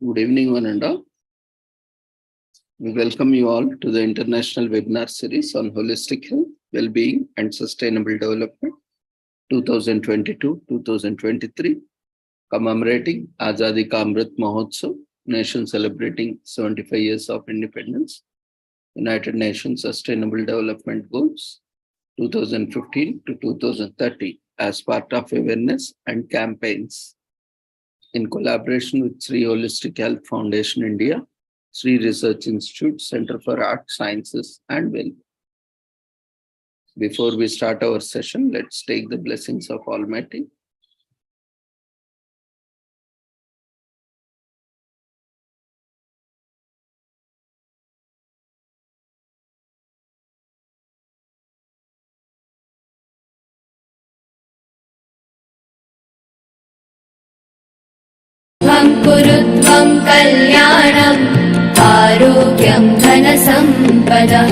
Good evening, one and all. We welcome you all to the International Webinar Series on Holistic Health, Well-being and Sustainable Development 2022-2023, commemorating Azadi Ka Amrit Mahotsav, nation celebrating 75 years of independence, United Nations Sustainable Development Goals 2015 to 2030 as part of awareness and campaigns. In collaboration with Sri Holistic Health Foundation India, Sri Research Institute, Center for Art, Sciences and Well-being. Before we start our session, let's take the blessings of Almighty. कुरुत्वं कल्याणम् आरोग्यं धनसम्पदः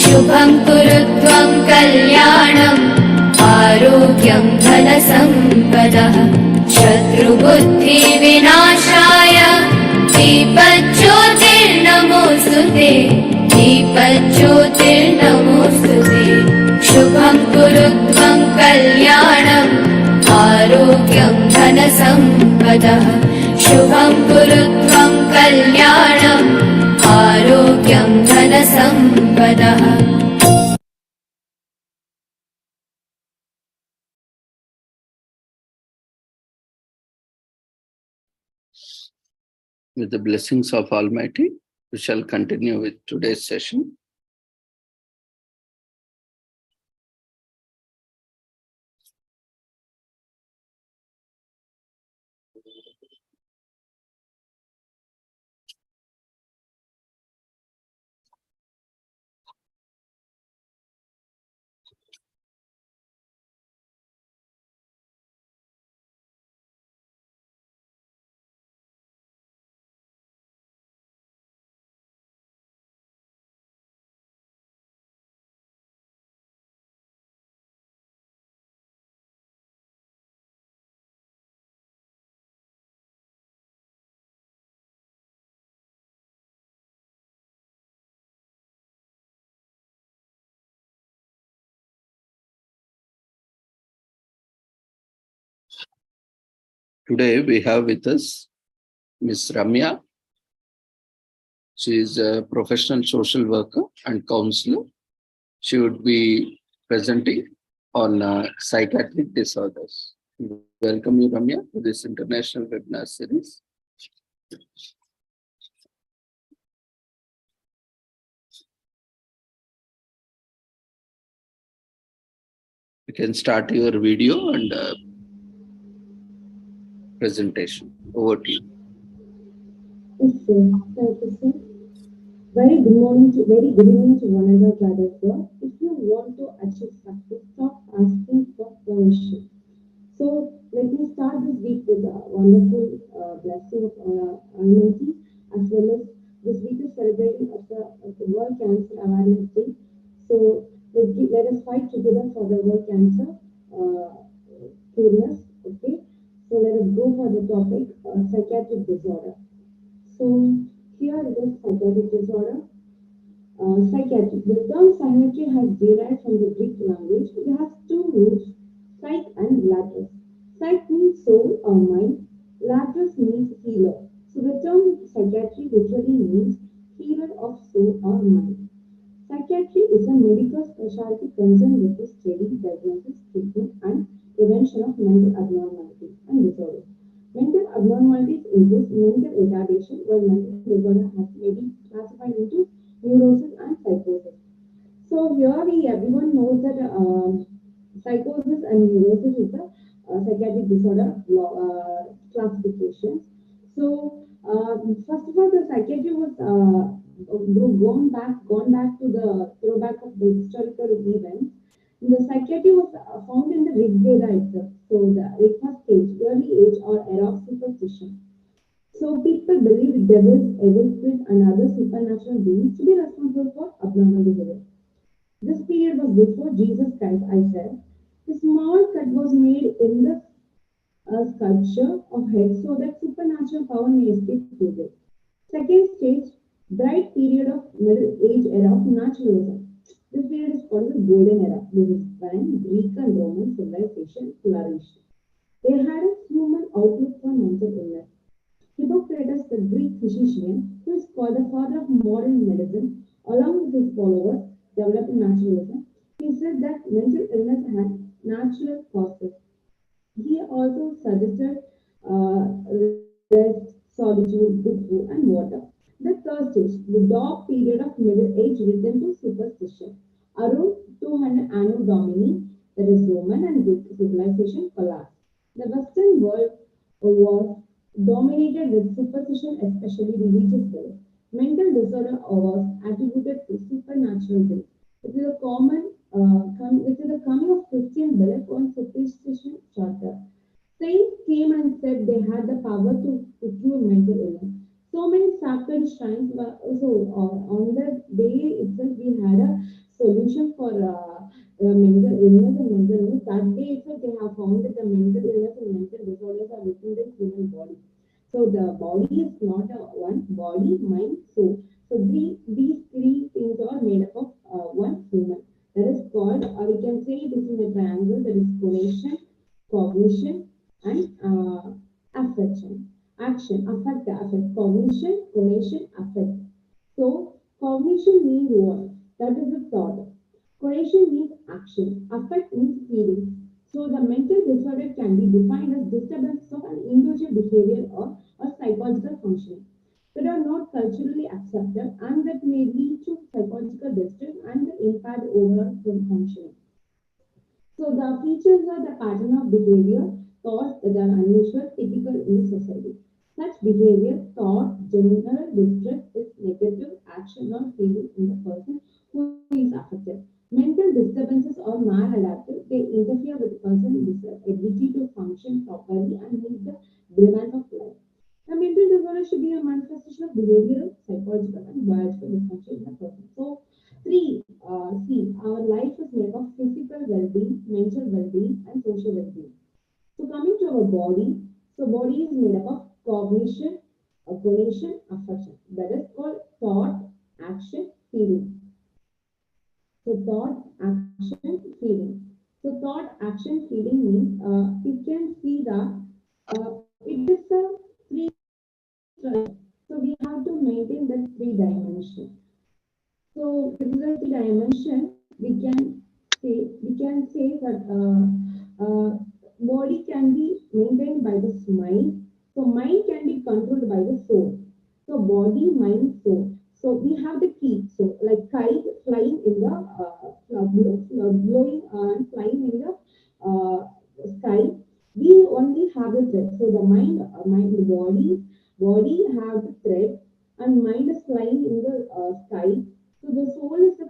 शुभं कुरुत्वं कल्याणम् आरोग्यं धनसम्पदः शत्रुबुद्धिविनाशाय दीपज्योतिर्नमोऽस्तुते दीपज्योतिर्नमोऽस्तुते शुभं कुरुत्वं कल्याणम् आरोग्यं धनसम्पदः शुभं कुरुत्वं कल्याणम् आरोग्यं धनसम्पदः. With the blessings of Almighty, we shall continue with today's session. Today we have with us Ms. Ramya. She is a professional social worker and counselor. She would be presenting on psychiatric disorders. Welcome you, Ramya, to this international webinar series. You can start your video and presentation. Over to you. Yes, sir. Thank you, sir. Very good evening to one another gathered here. If you want to achieve success, stop asking for permission. So let me start this week with a wonderful blessing of Almighty, as well as this week is celebrating of the World Cancer Awareness Day. So let us fight together for the World Cancer Cureness. Okay. So let us go for the topic psychiatric disorder. So here it is psychiatric disorder. Psychiatry. The term psychiatry has derived from the Greek language. It has two roots, psych and latrus. Psych means soul or mind. Latrus means healer. So the term psychiatry literally means healer of soul or mind. Psychiatry is a medical specialty concerned with the study, diagnosis, treatment, and prevention of mental abnormalities and disorders. Mental abnormalities include mental retardation, while mental disorder may be classified into neurosis and psychosis. So here everyone knows that psychosis and neurosis is the psychiatric disorder classifications. So first of all, the psychiatry was gone back to the throwback of the historical events. The psychiatry was found in the Rig Veda itself. So the first stage, early age or era of superstition. So people believe devils, evil spirits, and other supernatural beings to be responsible for abnormal behavior. This period was before Jesus Christ, I said. The small cut was made in the a sculpture of head so that supernatural power may escape through it. Second stage, bright period of Middle Age era of naturalism. This period is called the Golden Era. This is when Greek and Roman civilization flourished. They had a human outlook on mental illness. Hippocrates, the Greek physician, who is called the father of modern medicine, along with his followers, developed naturalism. He said that mental illness had natural causes. He also suggested rest, solitude, good food, and water. The third stage, the dark period of Middle Age, returned to superstition. Around 200 Anno Domini, that is Roman and Greek civilization collapsed. The Western world was dominated with superstition, especially religious belief. Mental disorder was attributed to supernatural belief. With the coming of Christian belief on superstition shorter. Saints came and said they had the power to cure mental illness. So many sacred shrines were also on the day itself we had a solution for mental illness and mental illness. That day itself they have found that the mental illness and mental disorders are within the human body. So the body is not a one body, mind, soul. So these three things are made up of one human. That is called, we can say it is in a triangle, that is conation, cognition, and affection. Action, affect, cognition, conation, affect. So cognition means what? That is the thought. Conation means action. Affect means feeling. So the mental disorder can be defined as disturbance of an individual behavior or a psychological functioning that are not culturally accepted and that may lead to psychological distress and the impaired overall functioning. So the features are the pattern of behavior, thoughts that are unusual, typical in the society. Such behavior, thought, general distress is negative action or feeling in the person who is affected. Mental disturbances are maladaptive. They interfere with the person's ability to function properly and meet the demands of life. A mental disorder should be a manifestation of behavioral, psychological, and biological dysfunction in a person. So, three, see, our life is made of physical well-being, mental well-being, and social well-being. So, coming to our body, so body is made up of cognition, cognition, affection. That is called thought, action, feeling. So, thought, action, feeling. So, thought, action, feeling means you can see that it is a three. So we have to maintain that three dimension. So this is a three dimension. We can say that body can be maintained by the mind. So mind can be controlled by the soul. So body, mind, soul. So we have the key. So like kite flying in the blowing and flying in the sky. We only have the thread. So the the body have the thread, and mind is flying in the sky. So the soul is the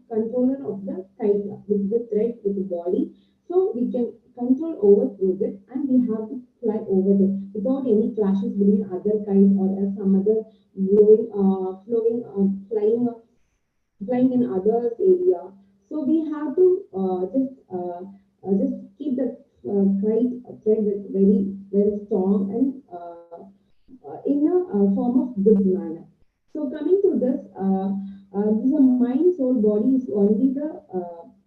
controller of the kite with the thread with the body. So we can control over through it, and we have to fly over it without any clashes between other kite or some other blowing, flowing, flying in others area. So we have to just keep the kite thread very very strong and in a form of good manner. So coming to this, this is a mind, soul, body is only the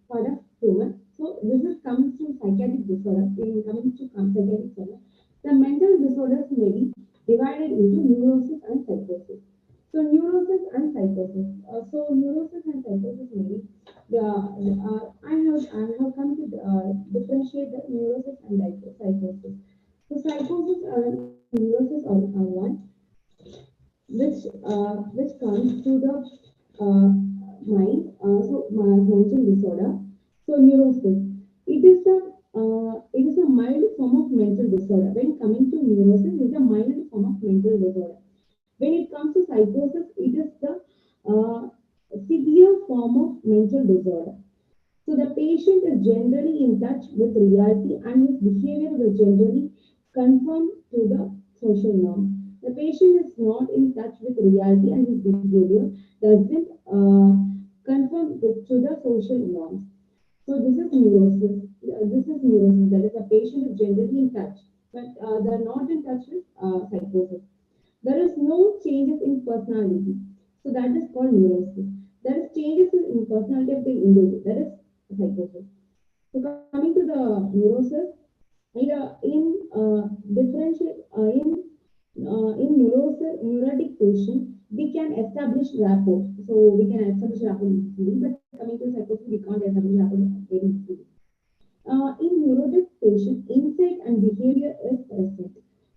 part of human. So this is comes to psychiatric disorder. In coming to psychiatric disorder, the mental disorders may be divided into neurosis and psychosis. So neurosis and psychosis. So neurosis and psychosis may be I have come to differentiate the neurosis and psychosis. So psychosis and neurosis are one which comes to the uh, mind. Mental disorder. So neurosis. It is a mild form of mental disorder. When coming to neurosis, it is a mild form of mental disorder. When it comes to psychosis, it is the uh, severe form of mental disorder. So the patient is generally in touch with reality and his behavior will generally conform to the social norms. The patient is not in touch with reality and his behavior doesn't conform to the social norms. So this is neurosis. This is neurosis. That is, a patient is generally in touch, but they're not in touch with psychosis. There is no changes in personality. So that is called neurosis. There is changes in personality of the individual. That is psychosis. So coming to the neurosis, in differential in neurotic patient, we can establish rapport. So we can establish rapport easily. But coming to psychosis, we can't establish rapport very easily. In neurotic patient, insight and behavior is present.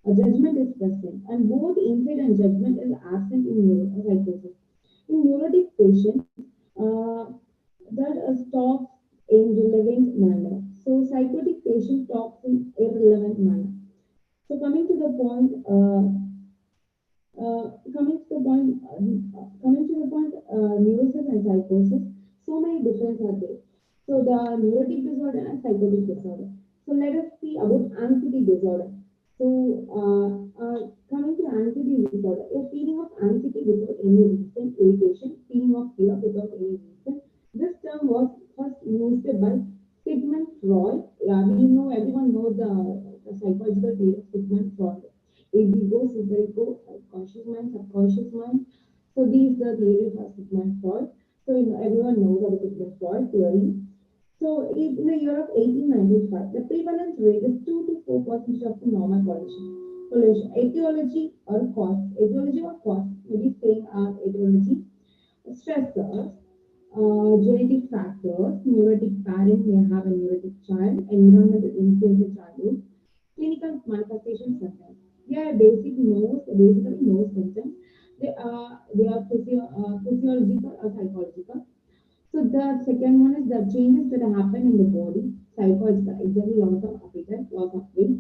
A judgment is present, and both insight and judgment is absent in psychosis. In neurotic patient, uh, that talks in relevant manner. So psychotic patient talks in irrelevant manner. So coming to the point, neurosis and psychosis. So many differences are there. So the neurotic disorder and psychotic disorder. So let us see about anxiety disorder. So coming to anxiety disorder, a feeling of anxiety without any reason, irritation, feeling of fear without any reason. This term was first used by Sigmund Freud. Yeah, we know everyone knows the psychological theory of Sigmund Freud. Ego, superego, conscious mind, subconscious mind. So these are the theories of Sigmund Freud. So everyone knows about Sigmund Freud theory. So in the year of 1895, the prevalence rate is 2 to 4% of the normal population. Etiology or cause. Etiology or cause. Maybe saying etiology. Stressors, genetic factors, neurotic parent may have a neurotic child, environmental influence in childhood, clinical manifestation symptoms. They are basically no symptoms. They are physiological or psychological. So the second one is the changes that happen in the body, psychological, example loss of appetite, loss of weight,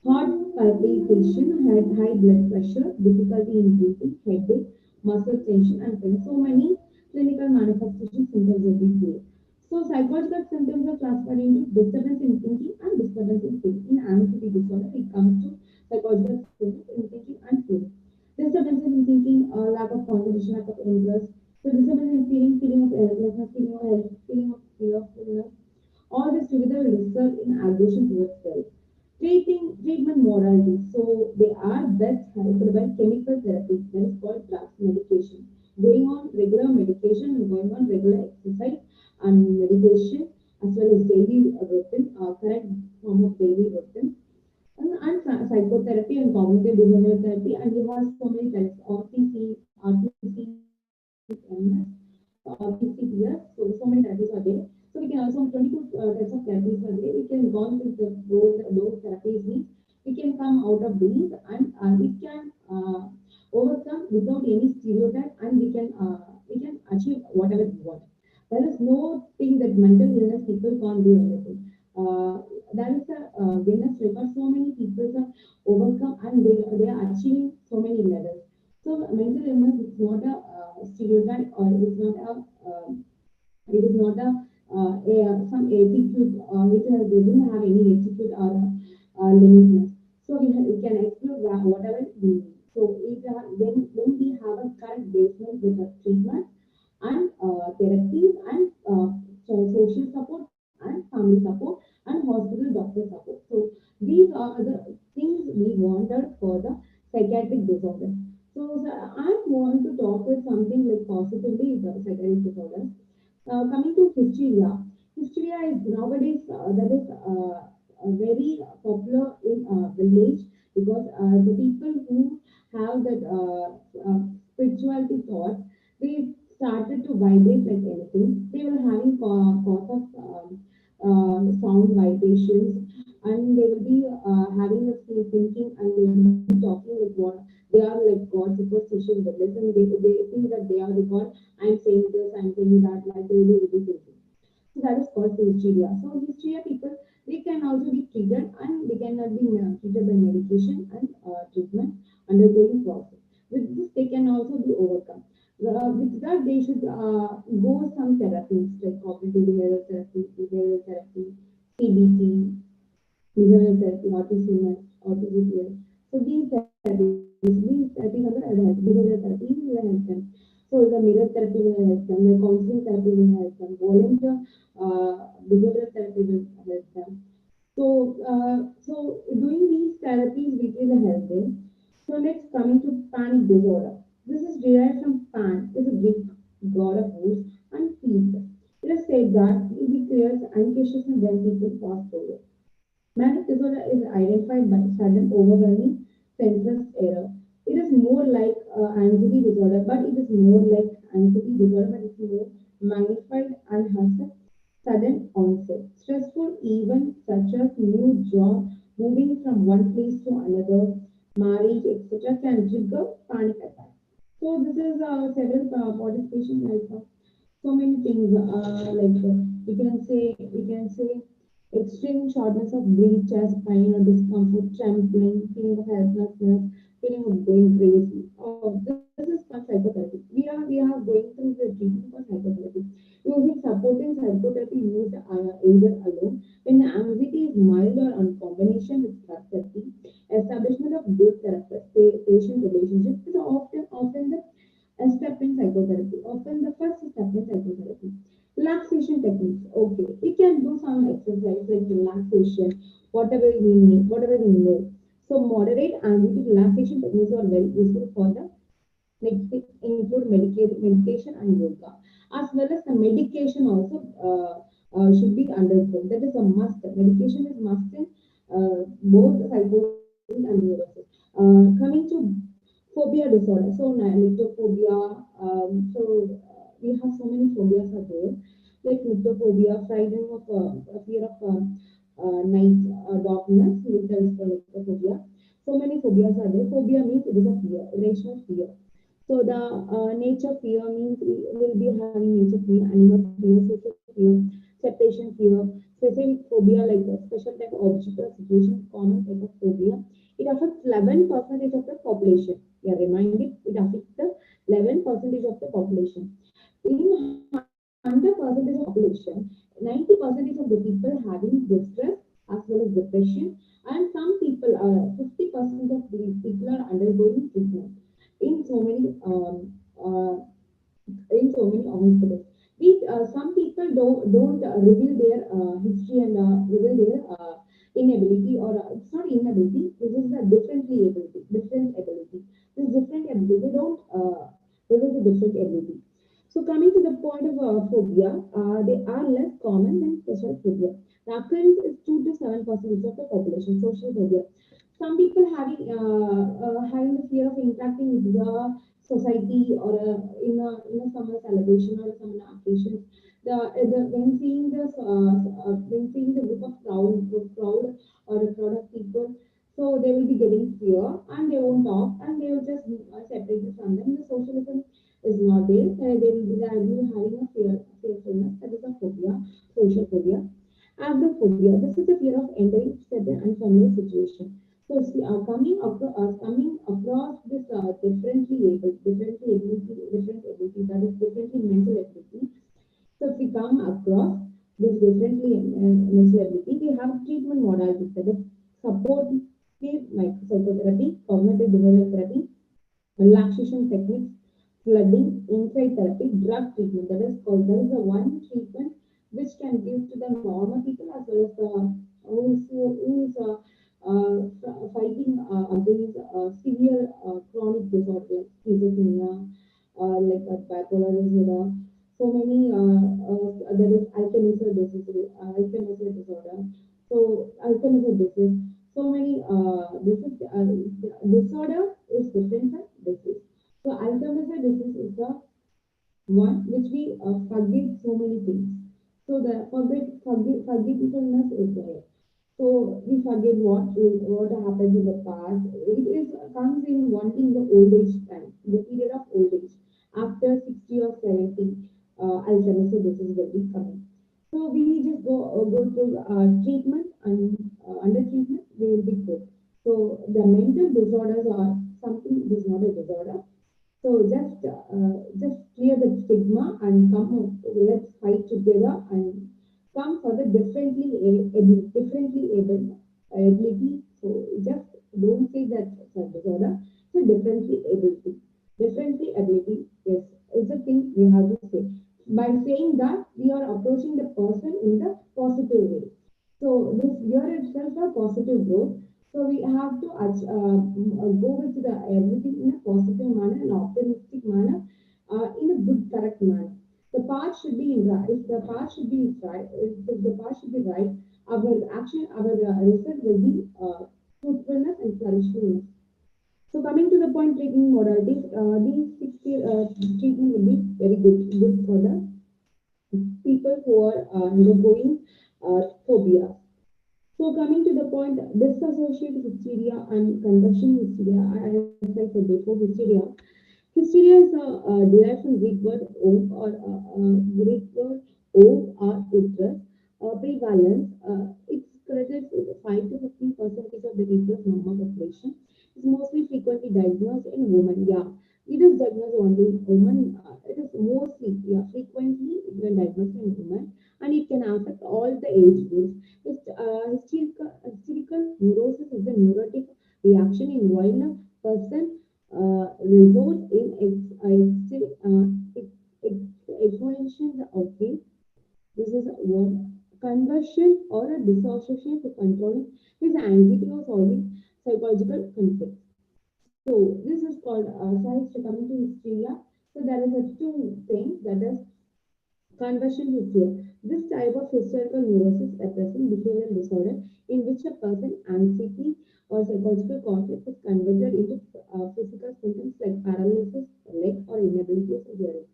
heart palpitation, high blood pressure, difficulty in breathing, headache, muscle tension, and pain. So many clinical manifestation symptoms will be there. So psychological symptoms are classified into disturbance in thinking and disturbance in feeling. In anxiety disorder, it comes to psychological symptoms in thinking and feeling. Disturbance in thinking, lack of concentration, lack of interest. So disturbance in feeling, feeling of helplessness, feeling of help, feeling of fear, illness. All this together will result in aggression towards self. Treatment modalities. So they are best helped by chemical therapy, that is called drugs, medication. Going on regular medication and going on regular exercise and medication as well as daily routine, correct form of daily routine. And psychotherapy and cognitive behavioral therapy, and we have so many types: RTC, RTCMS, PCPS. So many therapies are there. So we can also 22 types of therapies are there. We can go into those therapies means we can come out of these, and we can overcome without any stereotype, and we can achieve whatever we want. There is no thing that mental illness people can't do anything. That is a Guinness record. So many people have overcome, and they are achieving so many levels. So mental illness is not a stereotype, or it is not some attitude. It doesn't have any attitude or limitness. So we can explore whatever we need. So when we have a correct basement with the treatment and therapies and social support and family support and hospital doctor support. So these are the things we wanted for the psychiatric disorder. So I want to talk with something like positively the psychiatric disorder. Coming to hysteria, hysteria is nowadays that is very popular in village because the people who have that spirituality thought, they started to vibrate like anything. They were having cause of sound vibrations, and they will be having a thinking, and they will be talking like what they are like God superstition with this, and they think that they are the God. I'm saying this, I'm saying that, like really, really thinking. So that is called hysteria. So hysteria people, they can also be treated, and they cannot be treated by medication and treatment undergoing process. With this, they can also be overcome. With that, they should go some therapies like cognitive behavioral therapy, CBT, behavioral therapy, autism. So these therapies are the behavioral therapy will help them. So the mirror therapy will help them, the counseling therapy will help them, volunteer behavioral therapy psychotherapy will help them. So doing these therapies we will help them. So let's coming to panic disorder. This is derived from pan, is a Greek god of wars and peace. It is said that it creates anxious when people pass through it. Manic disorder is identified by sudden, overwhelming, senseless error. It is more like anxiety disorder, but it is more like anxiety disorder, but it's more magnified and has a sudden onset. Stressful events such as new job, moving from one place to another, marriage, etc., can trigger panic attack. So this is several participation like so many things we can say extreme shortness of breath, chest pain or discomfort, trembling, feeling of helplessness, feeling of going crazy. This is called psychotherapy. We are going through the treatment for psychotherapy. Using supporting psychotherapy used either alone when the anxiety is mild or on combination with drug therapy. Establishment of good therapist patient relationship is often the a step in psychotherapy, often the first step in psychotherapy. Relaxation techniques. Okay, we can do some exercise like relaxation, whatever we know. So moderate anxiety relaxation techniques are very useful for the next thing include meditation and yoga, as well as the medication also should be undergone. That is a must. Medication is must in both psychosis and neurosis. Coming to phobia disorder. So nyctophobia. We have so many phobias are there, like nyctophobia, frightening of fear of night darkness. That is called nyctophobia. So many phobias are there. Phobia means it is a fear, irrational fear. So the nature fear means we will be having nature fear, animal fear, social fear, separation fear, specific phobia like a special type of object or situation, common type of phobia. It affects 11% of the population. We are reminded it affects the 11% of the population. In 100% of population, 90% of the people having distress as well as depression, and some people are 50% of these people are undergoing treatment in so many hospitals. Some people don't reveal their history and reveal their inability, or it's not inability. This is a differently ability, different ability. This different ability. They don't reveal the different ability. So coming to the point of phobia, they are less common than social phobia. The occurrence is 2 to 7% of the population. Social phobia. Some people having the fear of interacting with the society or in a summer celebration or some occasions. When seeing the group or a crowd of people, so they will be getting fear and they won't talk and they will just separate from them. The socialism is not there. They will be having a fearfulness. That is a phobia, social phobia. Agoraphobiia. This is the fear of entering certain unfamiliar situation. So coming across this different ability, that is differently mental ability. So if we come across this differently mental ability, we have treatment modalities, that is supportive psychotherapy, cognitive behavioral therapy, relaxation techniques, flooding, insight therapy, drug treatment. That is the one treatment which can give to the normal people as well as the who is fighting against severe chronic disorder like schizophrenia, like bipolar disorder. So many there is Alzheimer's disorder. So Alzheimer's disease. So many disorder is different from disease. So Alzheimer's disease is the one which we forget so many things. So the forgetfulness is there. So we forget what happened in the past. It is comes in wanting the old age time, the period of old age. After 60 or 70, Alzheimer's disease will be coming. So we just go through treatment, and under treatment we will be good. So the mental disorders are something. It is not a disorder. So just clear the stigma and come up. Let's fight together and come for the differently able ability. So just don't say that it's a disorder. So differently ability is a thing we have to say. by saying that we are approaching the person in the positive way. So this year itself a positive growth. So we have to go with the everything in a positive manner and optimistic manner, in a good correct manner. The path should be in right. If the path should be right, if the path should be right, our action, our result will be fruitfulness and flourishing. So coming to the point, treatment modalities, these six treatment will be very good for the people who are undergoing phobia. So coming to the point, dissociative hysteria and conversion hysteria, as I said before, hysteria is derived from Greek word ov or Greek word ov or uterus. Prevalence, it's credited with 5 to 15% of the people's normal population. It's mostly frequently diagnosed in women. Yeah, it is diagnosed only in women. It is mostly, yeah, frequently it is diagnosed in women, and it can affect all the age groups. Hysterical neurosis is a neurotic reaction in while a person results in exponential of the this is what conversion or a dissociation to controlling his anxiety or solving psychological conflicts. So this is called size to coming to hysteria. So there is a two things, that is conversion hysteria. This type of hysterical neurosis represents behavioral disorder in which a person anxiety or psychological conflict is converted into physical symptoms like paralysis, leg, or inability of hearing.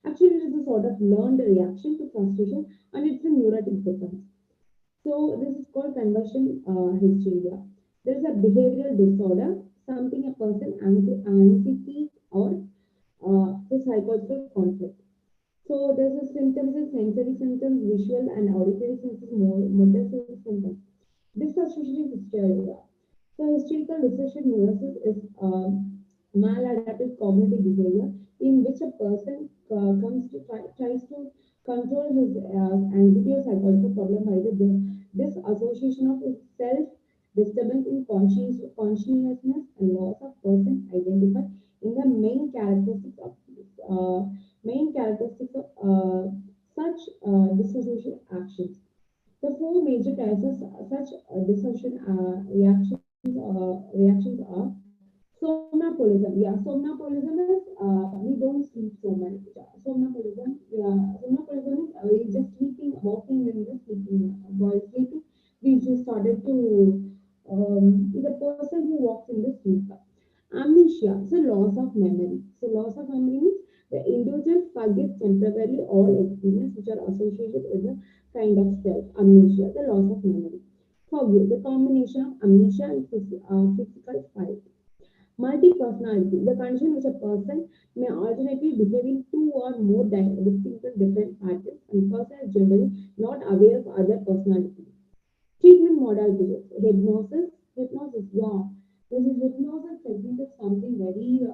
Actually, it is a sort of learned reaction to frustration, and it's a neurotic defense. So this is called conversion hysteria. There is a behavioral disorder, something a person anxiety or the psychological conflict. So there's a symptoms is sensory symptoms, visual and auditory symptoms, motor symptoms. Dissociative hysteria. So hysterical dissociative neurosis is maladaptive cognitive behavior in which a person tries to control his anxiety or psychological problem by the disassociation of his self, disturbance in consciousness, and loss of person identified in the main characteristics of such dissociative actions. The four major types of such dissociation reactions are somnambulism. Yeah, somnambulism is we don't sleep so much. Somnambulism is we just sleeping, walking when we're sleeping. While sleeping, we just started to is a person who walks in the sleep. Amnesia, so loss of memory. So loss of memory means the individual forgets temporarily all experiences which are associated with the kind of self. Amnesia, the loss of memory. Phobia, the combination of amnesia and physical fight. Multi-personality, the condition which a person may alternately behave in two or more distinctive different patterns, and person is generally not aware of other personalities. Treatment modalities, hypnosis, yeah. This is hypnosis technique is something very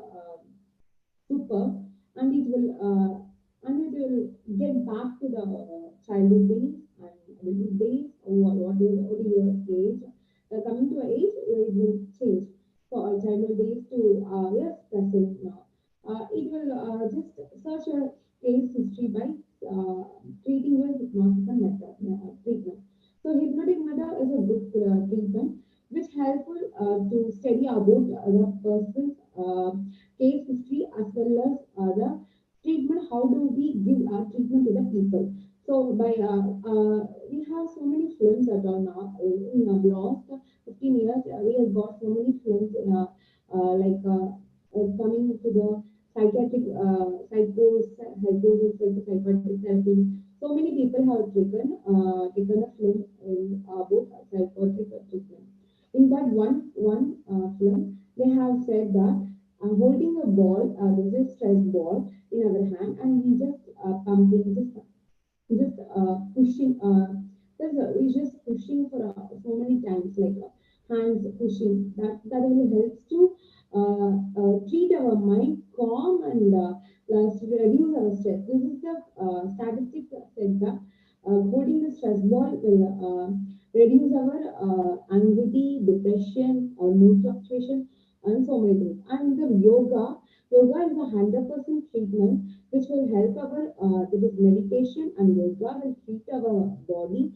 super, and it will get back to the childhood days and adulthood days, or what is your age. Coming to age, it will change. So childhood days to yes, present now. It will just search a case history by treating with hypnosis method treatment. So hypnotic method is a good treatment which helpful to study about the person's case history as well as the treatment. How do we give our treatment to the people? So by we have so many films that are now in the last 15 years. We have got so many films in coming to the psychiatric psychiatric therapy. So many people have taken a film in, about psychiatric treatment. In that film, they have said that holding a ball, this is stress ball in our hand, and we just pumping, just pushing. We just pushing for so many times, like hands pushing. That will helps to treat our mind calm and reduce our stress. This is the statistics that said that holding the stress ball will reduce our anxiety, depression, or mood fluctuation, and so many things. And the yoga, Yoga is a 100% treatment which will help our, it is meditation and yoga will treat our body,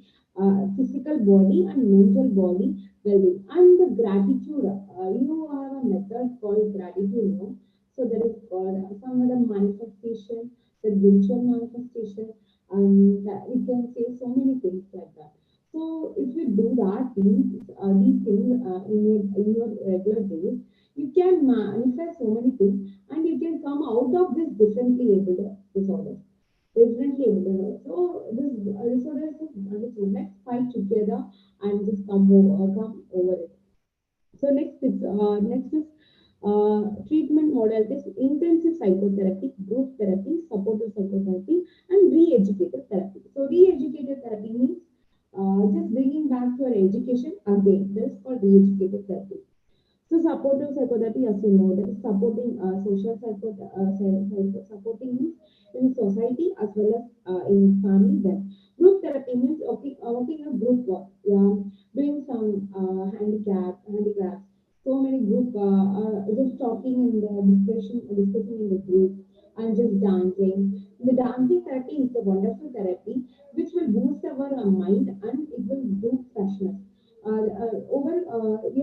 physical body and mental body well-being. And the gratitude, you have a method called gratitude, So there is called some other manifestation, the virtual manifestation, and you can say so many things like that. So if you do that these things in your regular days, you can manifest so many things, and you can come out of this differently able disorder. Differently able disorder. So this disorder is wonderful. Let's fight together and just come over it. So next is treatment model. This intensive psychotherapy, group therapy, supportive psychotherapy, and re-educative therapy. So re-educative therapy means just bringing back your education again. This is called re-educative therapy. So supportive psychotherapy, as you know, that is supporting supporting in society as well as in family. Then group therapy means working a group work, yeah, doing some handicrafts. So many group just talking in the discussing in the group and just dancing. The dancing therapy is a wonderful therapy which will boost our mind and it will boost freshness. We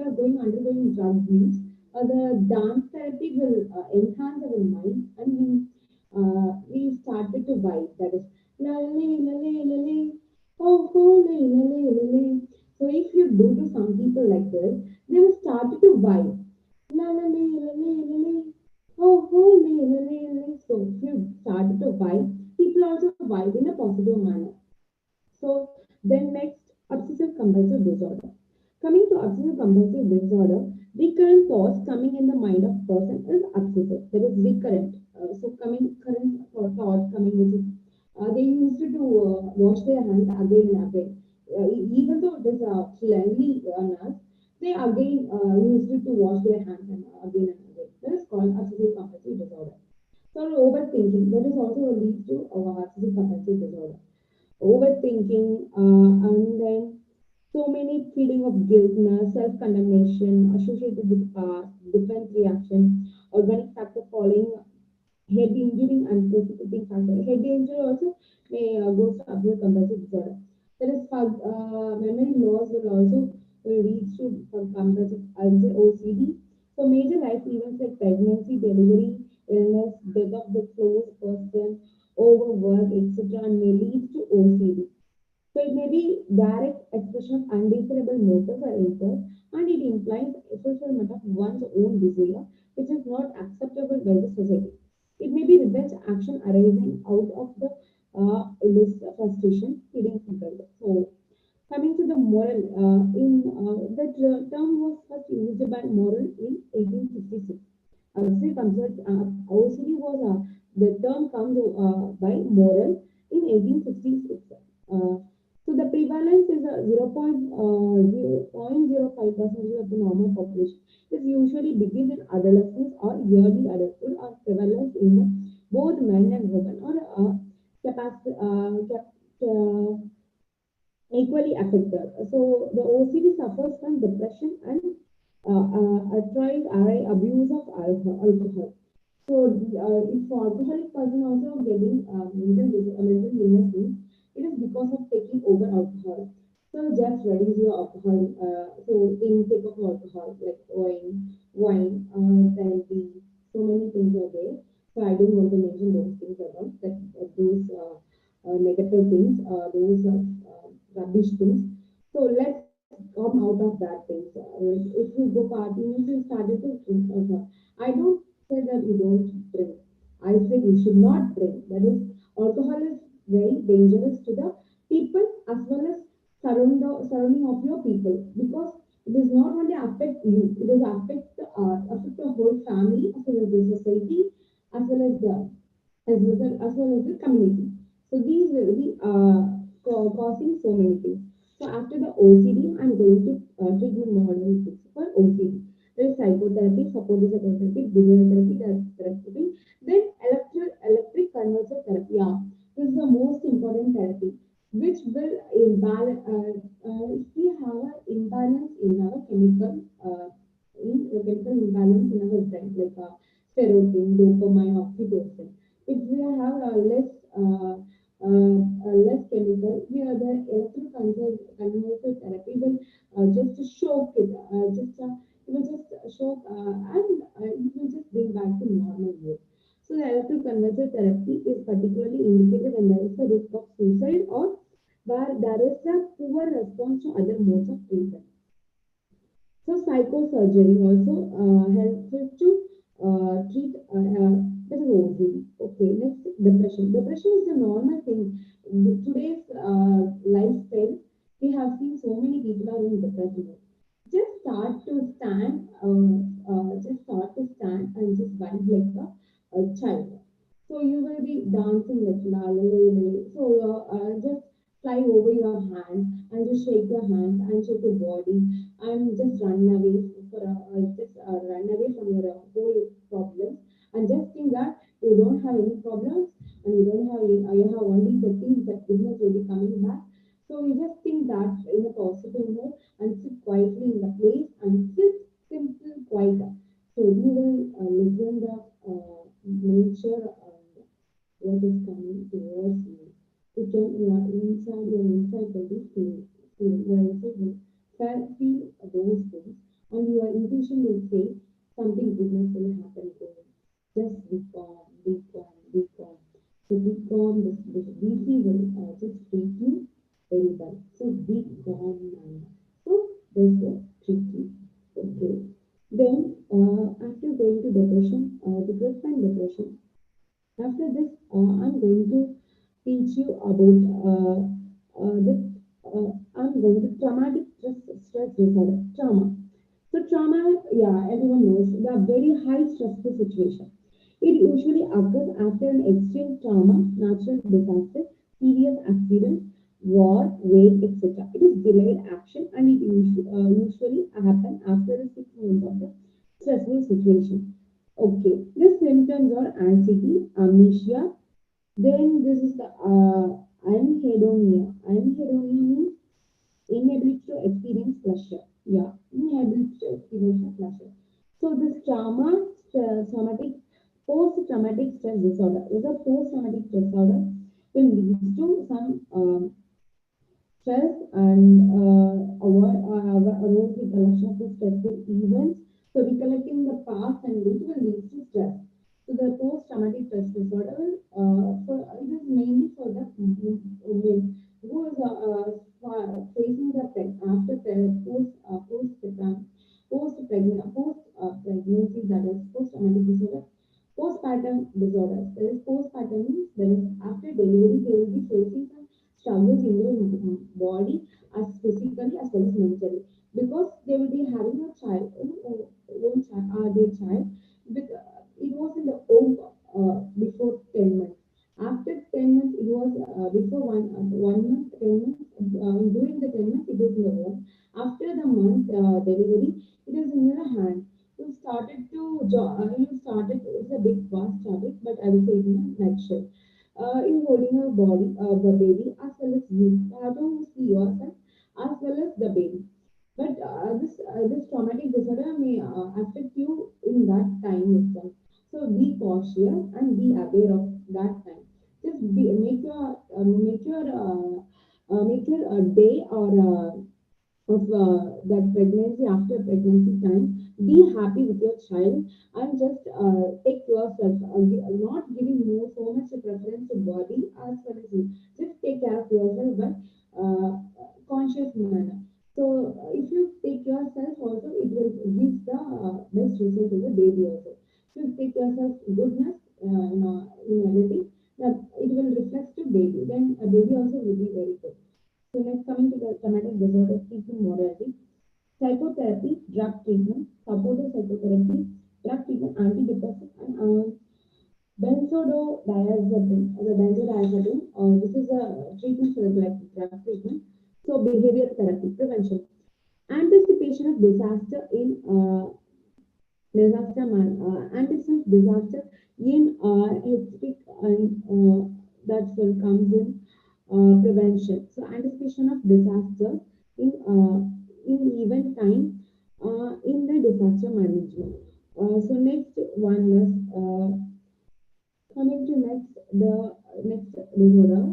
are going undergoing drug use. The dance therapy will enhance our mind and we started to vibe. That is la la la la la la, oh oh la la la la la. So if you do to some people like this, they will start to vibe. La la la la la la la. Oh, oh, la la la la. So if you start to vibe, people also vibe in a positive manner. So then next, obsessive compulsive disorder. Coming to obsessive compulsive disorder, recurrent thoughts coming in the mind of person is obsessive. That is recurrent. So coming current thoughts coming, which is they used to wash their hands again and again. Even though it is cleanly us, they again used to wash their hands again and again. That is called obsessive compulsive disorder. So overthinking, that is also leads to obsessive compulsive disorder. Overthinking, and then so many feeling of guiltness, self-condemnation associated with past, defense reaction, organic factor falling, head injury and precipitating factor. Head injury also may go to abuse compulsive disorder. There is memory loss will also lead to compulsive, I would say OCD. So major life events like pregnancy, delivery, illness, death of the close person, overwork, etc., may lead to OCD. So it may be direct expression of undesirable motives or impulse, and it implies fulfillment of one's own desire, which is not acceptable by the society. It may be revenge action arising out of the this frustration, feeling compelled. So coming to the moral, in that term was first used by Moral in 1866. OCD concept, OCD was the term comes by Moral in 1866. So the prevalence is 0.05% of the normal population. This usually begins in adolescence or early adulthood, or prevalence in both men and women, or capacity, equally affected. So the OCD suffers from depression and tries abuse of alcohol. So if alcoholic person also getting mental illness, it is because of taking over alcohol. So just reduce your alcohol. So intake of alcohol like wine, brandy, so many things are there. So I don't want to mention those things about that. Those negative things, those rubbish things. So let's come out of that things. If you go partying, you started to drink. I don't say that you don't drink. I say you should not drink. That is, alcohol is very dangerous to the people as well as surrounding of your people, because it does not only affect you, it does affect the whole family as well as the society as well as the as well as the community. So these will be causing so many things. So after the OCD, I'm going to treatment model for OCD. There is psychotherapy, supportive psychotherapy, behavioral therapy, therapy. Then electric convulsive therapy. Yeah, this is the most important therapy, which will imbalance. If we have an imbalance in our chemical, in the chemical imbalance in our brain, like serotonin, dopamine, oxytocin. If we have less chemical, we are the electroconvulsive therapy will just shock it, it will just shock and it will just bring back to normal use. So the electroconvulsive therapy is particularly indicated when there is a risk of suicide or where there is a poor response to other modes of treatment. So psychosurgery also helps us to treat that is OCD. Okay, next depression. Depression is a normal thing. In today's lifestyle, we have seen so many people are in depression. Just start to stand and just vibe like a child. So you will be dancing like la la la la. La. So just fly over your hands and just shake your hands and shake your body and just run away from your whole problems and just think that you don't have any problems and you have only the things that goodness will be coming back. So you just think that in a positive mode and sit quietly in the place and sit simple quiet. So you will listen the nature what is coming towards you. You can your inside body your inside will feel those things, and your intuition will say something goodness will happen to you. Just be calm, be calm, be calm. So be calm. This BC will just treat you very well. So be calm mind. So this will treat you. Okay. Then after going to depression, depression, depression. After this, I'm going to teach you about I'm going to traumatic stress disorder, trauma. So trauma, yeah, everyone knows, the very high stressful situation. It usually occurs after an extreme trauma, natural disaster, serious accident, war, rape, etc. It is delayed action and it usually happen after a 6 months of a stressful situation. Okay, the symptoms are anxiety, amnesia. Then this is the anhedonia. Anhedonia means inability to experience pleasure. Yeah, inability to experience pleasure. So this traumatic, post-traumatic stress disorder. Is a post-traumatic stress disorder will lead to some stress and avoid recollection of the stressful events. So recollecting the past and which will lead to stress. So the post-traumatic stress disorder it is mainly for the women who is facing the after pregnancy, that is post-traumatic disorder. Postpartum disorders. There is postpartum means there is after delivery they will be facing some struggles in their body as physically as well as mentally because they will be having a child, their child. It was in the womb before 10 months. After 10 months, it was before 1 month, 10 months. During the 10 months, it is in the womb. After the month delivery, it is in your hand. It's a big vast topic, but I will say it in a nutshell. In holding a body, the baby, as well as you have to see yourself, as well as the baby. But this traumatic disorder may affect you in that time itself. So be cautious and be aware of that time. Just make your day or of that pregnancy after pregnancy time. Be happy with your child and just take yourself. Not giving more so much preference to body as well as you. Just take care of yourself, but conscious manner. So if you take yourself also, it will give the best result to the baby also. If you take yourself goodness in everything, that it will reflect to baby. Then a baby also will be very good. So next coming to the traumatic disorder treatment modality. Psychotherapy, drug treatment, supportive psychotherapy, drug treatment, antidepressant, and benzodiazepine. The benzodiazepine, this is a treatment for the drug treatment. So behavior therapy, prevention, anticipation of disaster in anticipation disaster in hectic and that will comes in prevention. So anticipation of disaster in even time in the disaster management. So next one is coming to next disorder,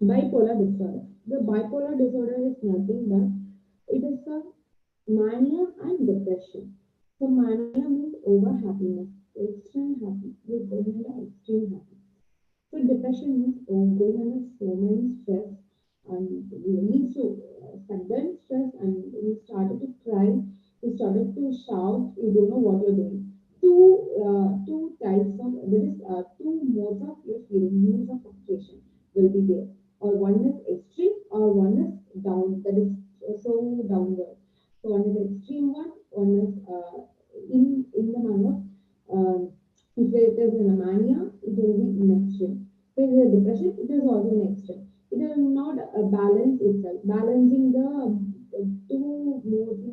bipolar disorder. The bipolar disorder is nothing but it is a mania and depression. So mania means over happiness, extreme happy. You're going under extreme happy. So depression means going under so many stress and leads to sudden stress and you started to cry, you started to shout, you don't know what you're doing. Two types of there is two modes of your feeling, modes of fluctuation will be there. Or one is extreme or one is down, that is so downward. So one is extreme one is in the manner if it is in a mania, it will be in extreme. If it is a depression, it is also in extreme. It will not balance itself, balancing the two modes,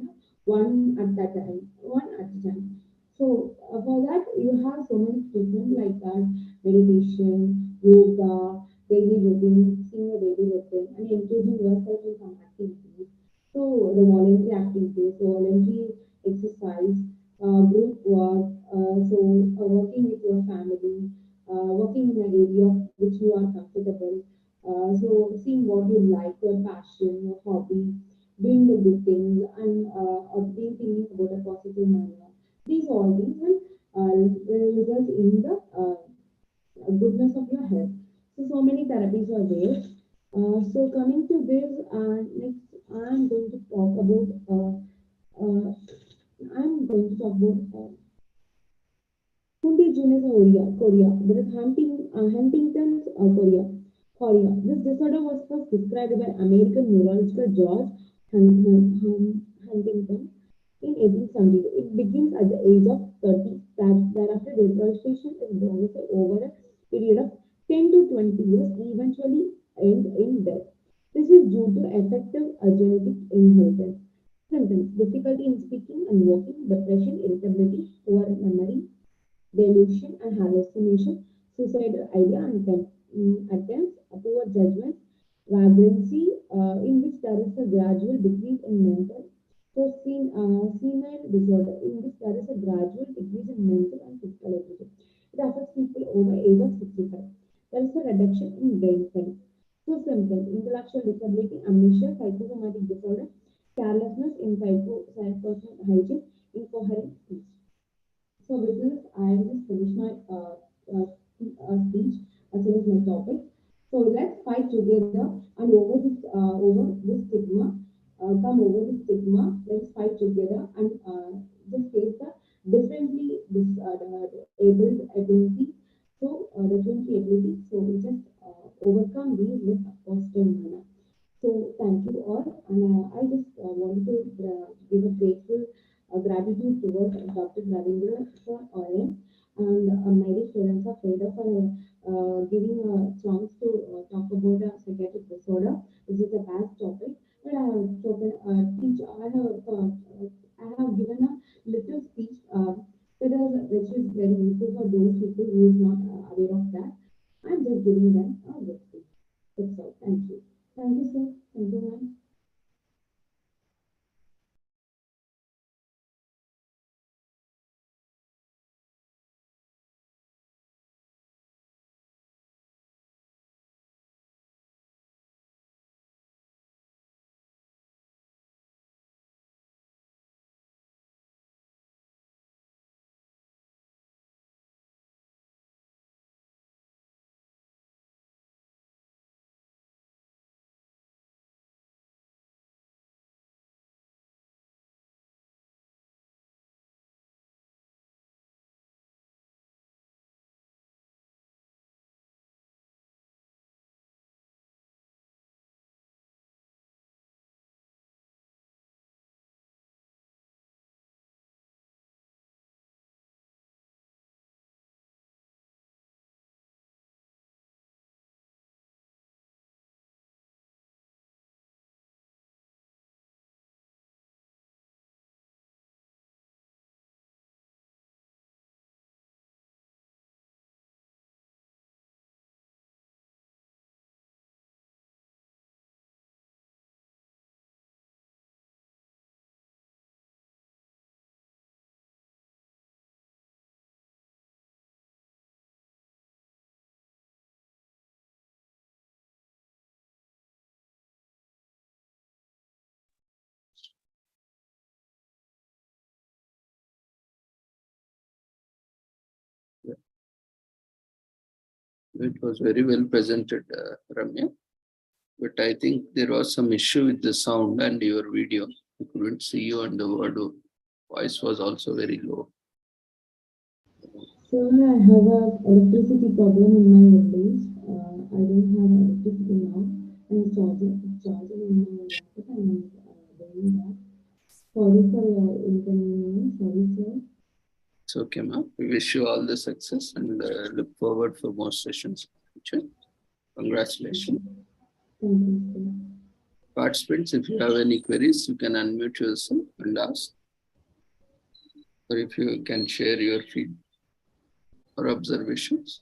one at that time, one at a time. So for that, you have so many treatment like that: meditation, yoga, daily routine, seeing a daily routine, and engaging yourself in some activities. So the voluntary activities, so voluntary exercise, group work, working with your family, working in an area which you are comfortable. Seeing what you like, your passion, your hobby, doing the good things, and being thinking about a positive manner. These all things will result in the goodness of your health. So many therapies are there. Coming to this, next I'm going to talk about. I'm going to talk about Huntington's Korea. That is Huntington's Korea. This disorder was first described by American neurologist George Huntington in 1870. It begins at the age of 30. Thereafter, the registration is progressed over a period of 10 to 20 years, eventually end in death. This is due to effective genetic inheritance. Symptoms: difficulty in speaking and walking, depression, irritability, poor memory, delusion and hallucination, suicidal idea and attempts, poor judgment, vagrancy, in which there is a gradual decrease in mental. Senile disorder, in which there is a gradual decrease in mental and physical ability. It affects people over age of 65. There is a reduction in brain strength. So symptoms: intellectual disability, amnesia, psychosomatic disorder, carelessness, in personal hygiene, incoherent speech. So with this, I will just finish my speech as well as my topic. So let's fight together and over this stigma. Come over this stigma. Let's fight together and just face the differently abled ability. Differently ability. So we just overcome these with a positive manner. So thank you all, and I just want to give a grateful gratitude towards Dr. Ravindra for RM and my dear students of Freda for giving a chance to talk about a psychiatric disorder. This is a vast topic, but I have spoken, I have given a little speech which is very useful for those people who is not aware of that. I'm just giving them a good speech. That's all. Thank you. Thank you, sir. Thank you, ma'am. It was very well presented, Ramya. But I think there was some issue with the sound and your video. I couldn't see you, and the voice was also very low. Sir, I have a electricity problem in my buildings. I don't have electricity now. I'm charging in my laptop and I'm doing that. Sorry for your inconvenience. Sorry, sir. It's okay, ma'am. We wish you all the success and look forward for more sessions in the future. Congratulations. Thank you, sir. Participants, if you have any queries, you can unmute yourself and ask. Or if you can share your feedback or observations.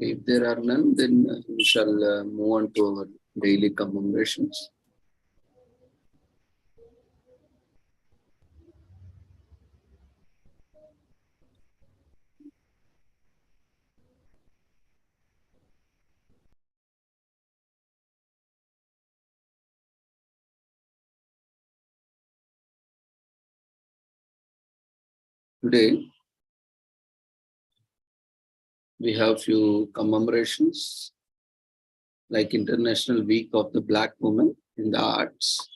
If there are none, then we shall move on to our daily commemorations. Today, we have few commemorations like International Week of the Black Woman in the Arts,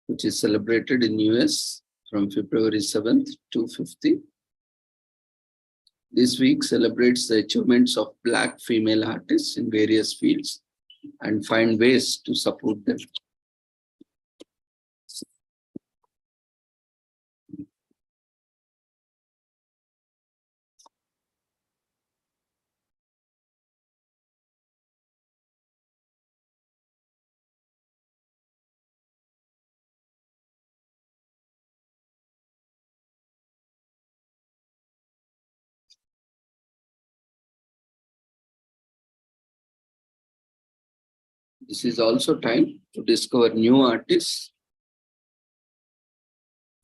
which is celebrated in US from February 7th to 15th. This week celebrates the achievements of Black female artists in various fields and find ways to support them. This is also time to discover new artists,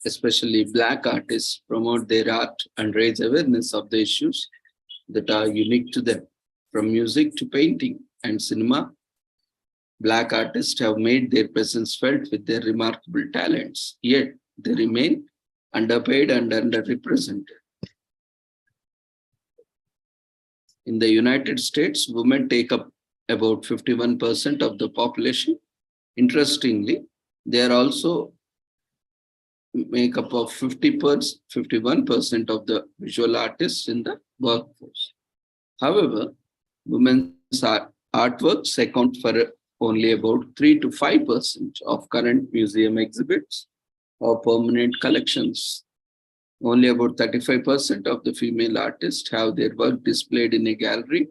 especially Black artists, promote their art and raise awareness of the issues that are unique to them. From music to painting and cinema, Black artists have made their presence felt with their remarkable talents, yet they remain underpaid and underrepresented. In the United States, women take up about 51% of the population. Interestingly, they are also make up of 51% of the visual artists in the workforce. However, women's artworks account for only about 3 to 5% of current museum exhibits or permanent collections. Only about 35% of the female artists have their work displayed in a gallery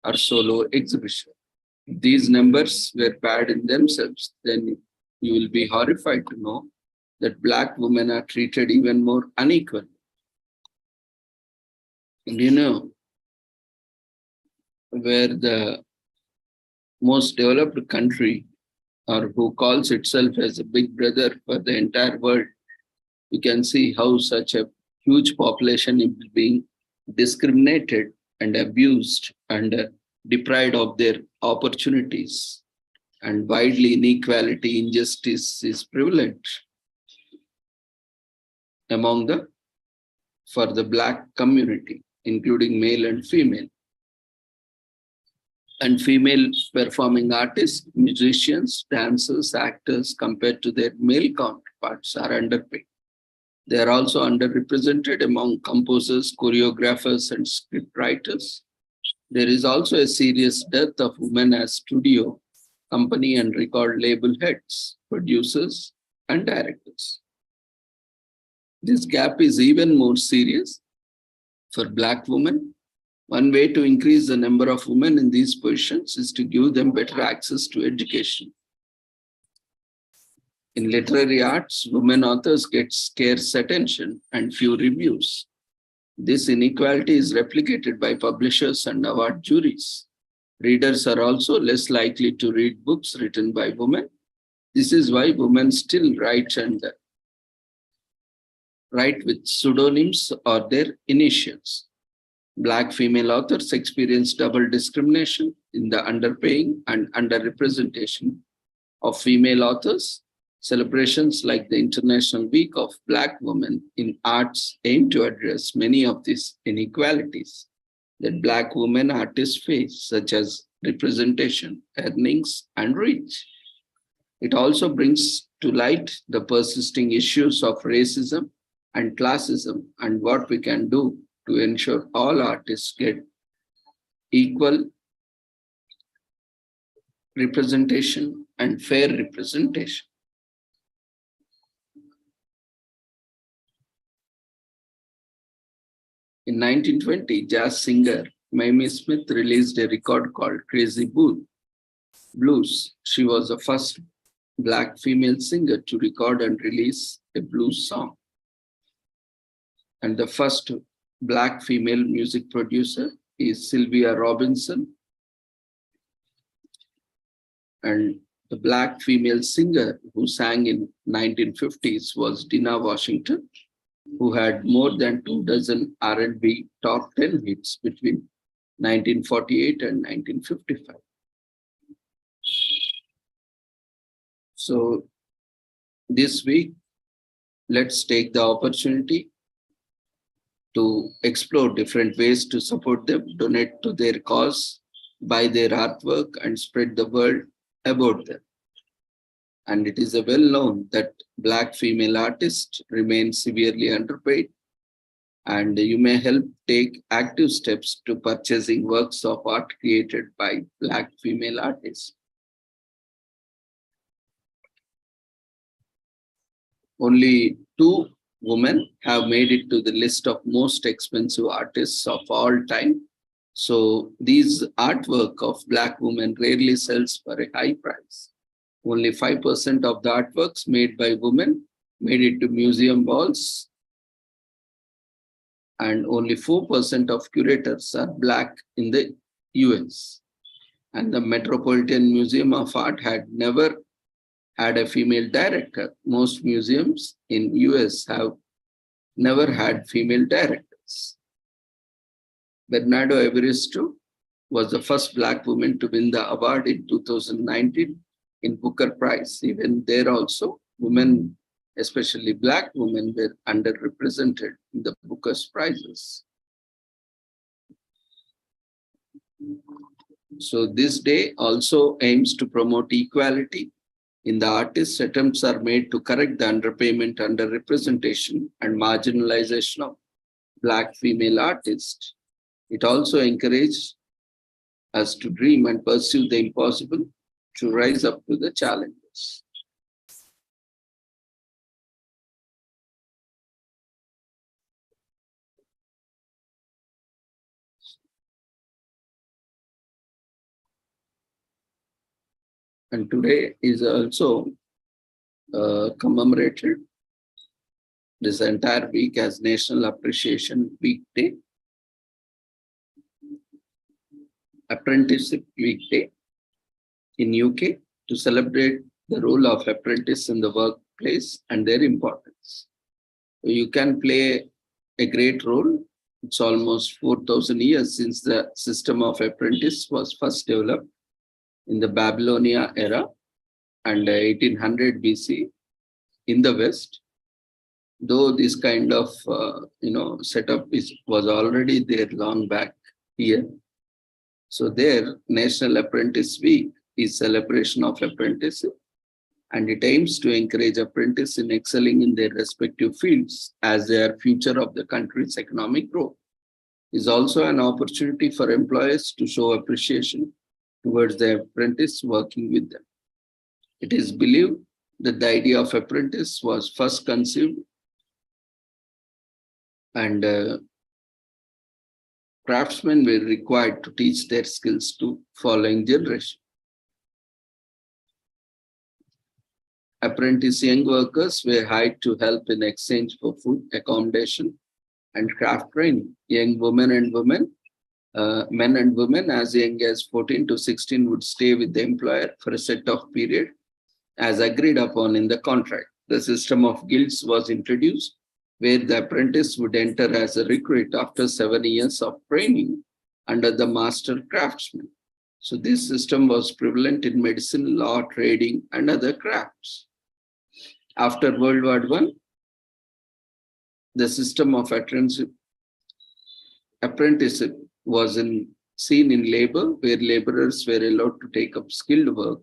or solo exhibition. If these numbers were bad in themselves, then you will be horrified to know that Black women are treated even more unequally. And you know, where the most developed country, or who calls itself as a big brother for the entire world, you can see how such a huge population is being discriminated and abused and deprived of their opportunities. And widely inequality, injustice is prevalent for the Black community, including male and female. And female performing artists, musicians, dancers, actors, compared to their male counterparts, are underpaid. They are also underrepresented among composers, choreographers, and scriptwriters. There is also a serious dearth of women as studio, company, and record label heads, producers, and directors. This gap is even more serious for Black women. One way to increase the number of women in these positions is to give them better access to education. In literary arts, women authors get scarce attention and few reviews. This inequality is replicated by publishers and award juries. Readers are also less likely to read books written by women. This is why women still write with pseudonyms or their initials. Black female authors experience double discrimination in the underpaying and underrepresentation of female authors. Celebrations like the International Week of Black Women in Arts aim to address many of these inequalities that Black women artists face, such as representation, earnings, and reach. It also brings to light the persisting issues of racism and classism and what we can do to ensure all artists get equal representation and fair representation. In 1920, jazz singer Mamie Smith released a record called Crazy Blues. She was the first Black female singer to record and release a blues song, and the first Black female music producer is Sylvia Robinson, and the Black female singer who sang in 1950s was Dinah Washington, who had more than 24 R&B top 10 hits between 1948 and 1955. So this week, let's take the opportunity to explore different ways to support them, donate to their cause, buy their artwork, and spread the word about them. And it is well known that Black female artists remain severely underpaid, and you may help take active steps to purchasing works of art created by Black female artists. Only 2 women have made it to the list of most expensive artists of all time. So these artwork of Black women rarely sells for a high price. Only 5% of the artworks made by women made it to museum walls, and only 4% of curators are Black in the US. And the Metropolitan Museum of Art had never had a female director. Most museums in US have never had female directors. Bernardo Evaristo was the first Black woman to win the award in 2019 in Booker Prize. Even there also, women, especially Black women, were underrepresented in the Booker's prizes. So this day also aims to promote equality in the artists. Attempts are made to correct the underpayment, underrepresentation, and marginalization of Black female artists. It also encourages us to dream and pursue the impossible, to rise up to the challenges. And today is also commemorated this entire week as National Appreciation Week Day, Apprenticeship Week Day in UK, to celebrate the role of apprentice in the workplace and their importance. You can play a great role. It's almost 4,000 years since the system of apprentice was first developed in the Babylonia era and 1800 BC in the West. Though this kind of setup was already there long back here. So there, National Apprentice Week is celebration of apprenticeship, and it aims to encourage apprentices in excelling in their respective fields as they are future of the country's economic growth. It is also an opportunity for employers to show appreciation towards their apprentice working with them. It is believed that the idea of apprentice was first conceived and craftsmen were required to teach their skills to following generation. Apprentice young workers were hired to help in exchange for food, accommodation, and craft training. Young men and women as young as 14 to 16 would stay with the employer for a set of period as agreed upon in the contract. The system of guilds was introduced, where the apprentice would enter as a recruit after 7 years of training under the master craftsman. So this system was prevalent in medicine, law, trading, and other crafts. After World War I, the system of apprenticeship was seen in labor, where laborers were allowed to take up skilled work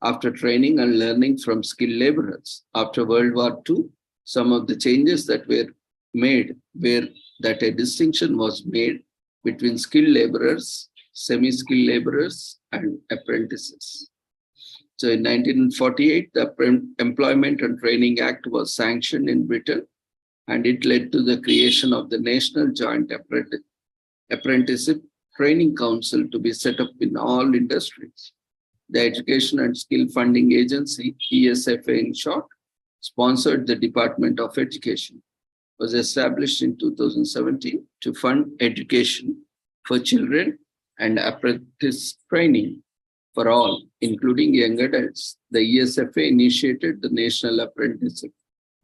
after training and learning from skilled laborers. After World War II, some of the changes that were made were that a distinction was made between skilled laborers, semi-skilled laborers, and apprentices. So in 1948, the Employment and Training Act was sanctioned in Britain, and it led to the creation of the National Joint Apprenticeship Training Council to be set up in all industries. The Education and Skill Funding Agency, ESFA in short, sponsored the Department of Education. It was established in 2017 to fund education for children and apprentice training for all, including young adults. The ESFA initiated the National Apprenticeship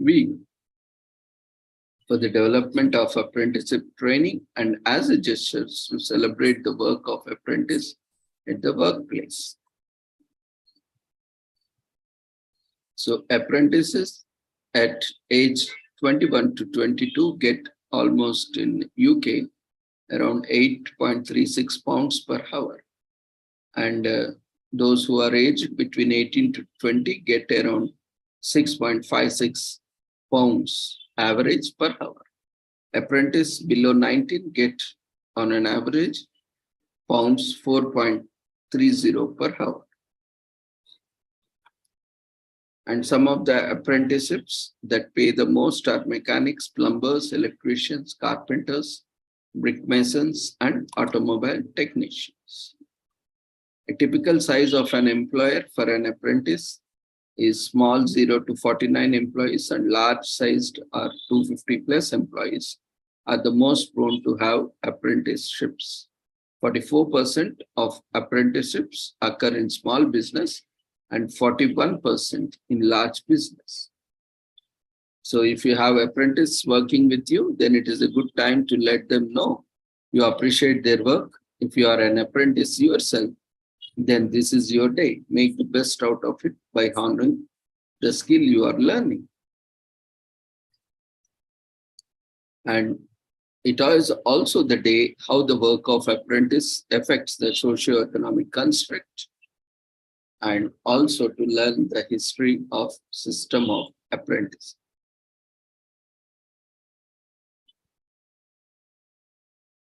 Week for the development of apprenticeship training and as a gesture to celebrate the work of apprentice at the workplace. So apprentices at age 21 to 22 get almost in UK around 8.36 pounds per hour. And those who are aged between 18 to 20 get around 6.56 pounds average per hour. Apprentice below 19 get on an average pounds 4.30 per hour. And some of the apprenticeships that pay the most are mechanics, plumbers, electricians, carpenters, brick masons, and automobile technicians. A typical size of an employer for an apprentice is small 0 to 49 employees, and large sized or 250 plus employees are the most prone to have apprenticeships. 44% of apprenticeships occur in small business and 41% in large business. So if you have apprentices working with you, then it is a good time to let them know you appreciate their work. If you are an apprentice yourself, then this is your day. Make the best out of it by honoring the skill you are learning. And it is also the day how the work of apprentice affects the socio-economic construct, and also to learn the history of system of apprentice.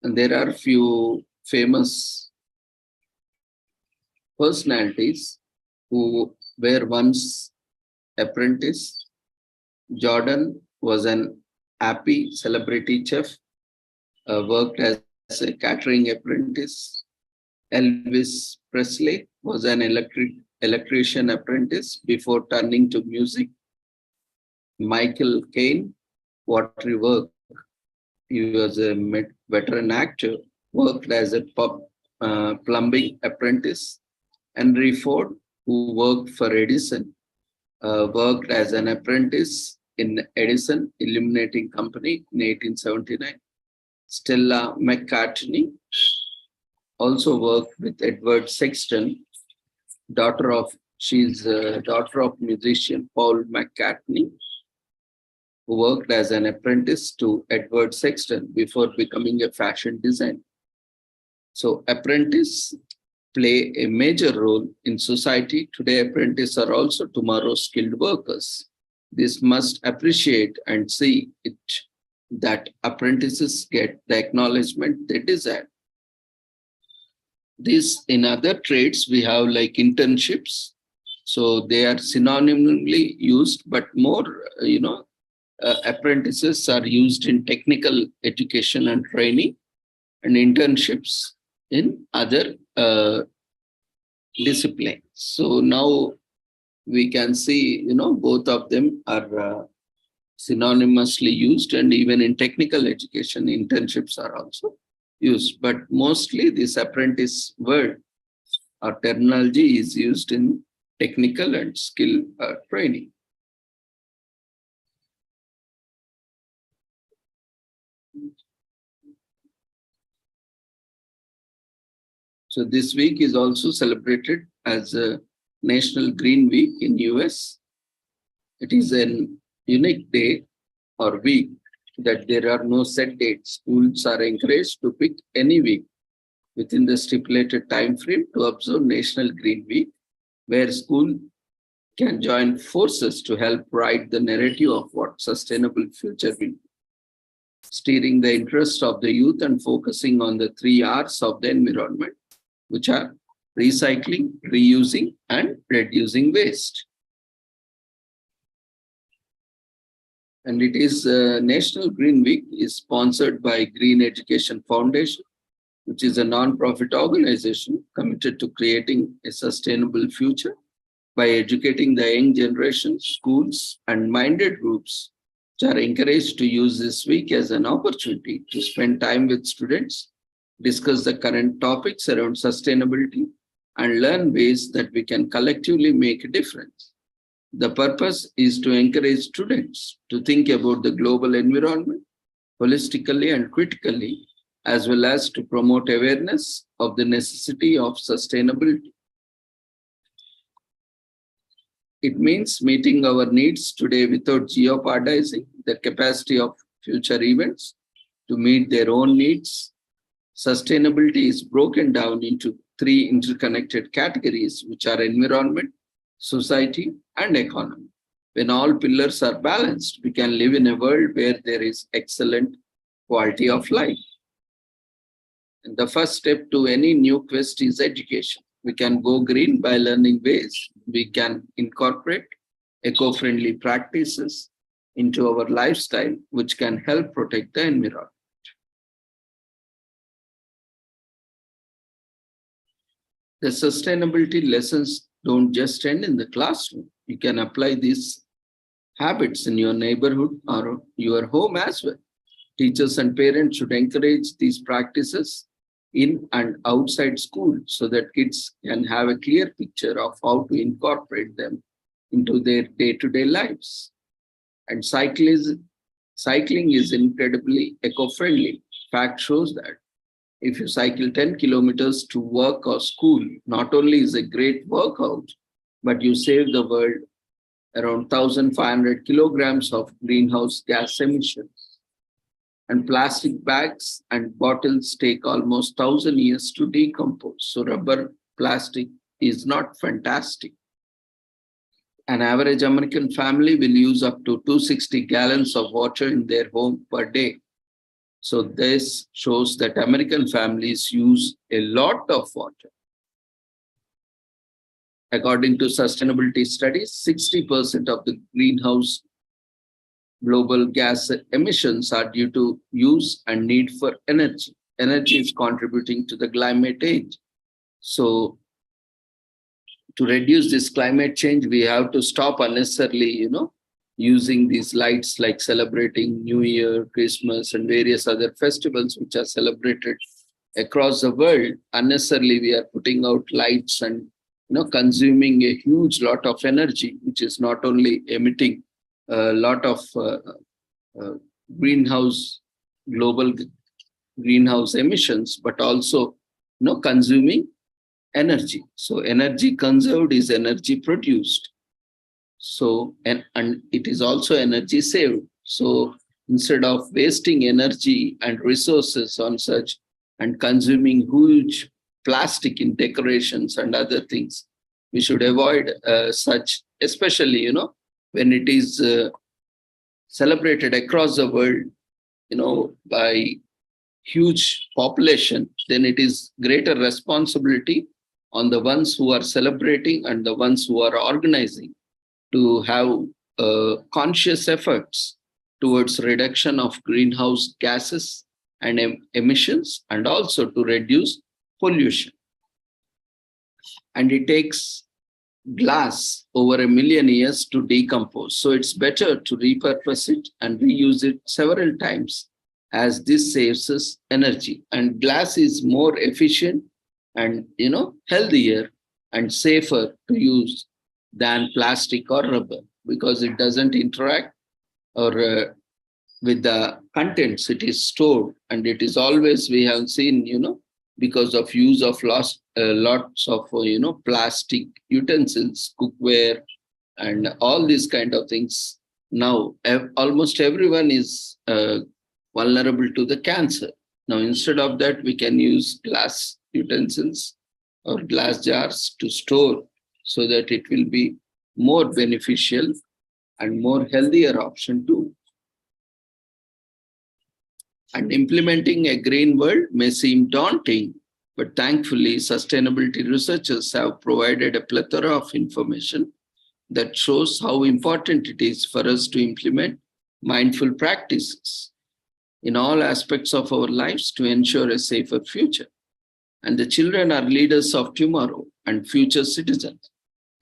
And there are few famous personalities who were once apprentice. Jordan was an happy celebrity chef, worked as a catering apprentice. Elvis Presley was an electrician apprentice before turning to music. Michael Caine, what he worked, he was a veteran actor, worked as a plumbing apprentice. Henry Ford, who worked for Edison, worked as an apprentice in Edison Illuminating Company in 1879. Stella McCartney also worked with Edward Sexton, she's a daughter of musician Paul McCartney, who worked as an apprentice to Edward Sexton before becoming a fashion designer. So apprentices play a major role in society. Today, apprentices are also tomorrow's skilled workers. This must appreciate and see it that apprentices get the acknowledgement they deserve. This in other trades, we have like internships. So they are synonymally used, but more, apprentices are used in technical education and training, and internships in other disciplines. So now we can see, both of them are synonymously used, and even in technical education, internships are also used. But mostly this apprentice word or terminology is used in technical and skill training. So this week is also celebrated as a National Green Week in US. It is an unique day or week that there are no set dates. Schools are encouraged to pick any week within the stipulated time frame to observe National Green Week, where school can join forces to help write the narrative of what sustainable future will be, steering the interest of the youth and focusing on the 3 Rs of the environment, which are recycling, reusing, and reducing waste. And it is National Green Week is sponsored by Green Education Foundation, which is a non-profit organization committed to creating a sustainable future by educating the young generation, schools, and minded groups, which are encouraged to use this week as an opportunity to spend time with students, discuss the current topics around sustainability, and learn ways that we can collectively make a difference. The purpose is to encourage students to think about the global environment holistically and critically, as well as to promote awareness of the necessity of sustainability. It means meeting our needs today without jeopardizing the capacity of future events to meet their own needs. Sustainability is broken down into 3 interconnected categories, which are environment, society, and economy. When all pillars are balanced, we can live in a world where there is excellent quality of life. And the first step to any new quest is education. We can go green by learning ways we can incorporate eco-friendly practices into our lifestyle, which can help protect the environment. The sustainability lessons don't just end in the classroom. You can apply these habits in your neighborhood or your home as well. Teachers and parents should encourage these practices in and outside school so that kids can have a clear picture of how to incorporate them into their day-to-day lives. And cycling is incredibly eco-friendly. Fact shows that if you cycle 10 kilometers to work or school, not only is a great workout, but you save the world around 1,500 kilograms of greenhouse gas emissions. And plastic bags and bottles take almost 1,000 years to decompose. So rubber plastic is not fantastic. An average American family will use up to 260 gallons of water in their home per day. So this shows that American families use a lot of water. According to sustainability studies, 60% of the greenhouse global gas emissions are due to use and need for energy. Energy is contributing to the climate change. So to reduce this climate change, we have to stop unnecessarily, using these lights, like celebrating New Year, Christmas, and various other festivals which are celebrated across the world. Unnecessarily, we are putting out lights and consuming a huge lot of energy, which is not only emitting a lot of global greenhouse emissions, but also consuming energy. So energy conserved is energy produced. So and it is also energy saved. So instead of wasting energy and resources on such and consuming huge plastic in decorations and other things, we should avoid such, especially when it is celebrated across the world, by huge population, then it is greater responsibility on the ones who are celebrating and the ones who are organizing to have conscious efforts towards reduction of greenhouse gases and emissions, and also to reduce pollution. And it takes glass over 1 million years to decompose. So it's better to repurpose it and reuse it several times, as this saves us energy. And glass is more efficient and healthier and safer to use than plastic or rubber, because it doesn't interact or with the contents. It is stored, and it is always, we have seen, because of use of lots of plastic utensils, cookware, and all these kind of things. Now almost everyone is vulnerable to the cancer. Now instead of that, we can use glass utensils or glass jars to store, so that it will be more beneficial and more healthier option too. And implementing a green world may seem daunting, but thankfully, sustainability researchers have provided a plethora of information that shows how important it is for us to implement mindful practices in all aspects of our lives to ensure a safer future. And the children are leaders of tomorrow and future citizens.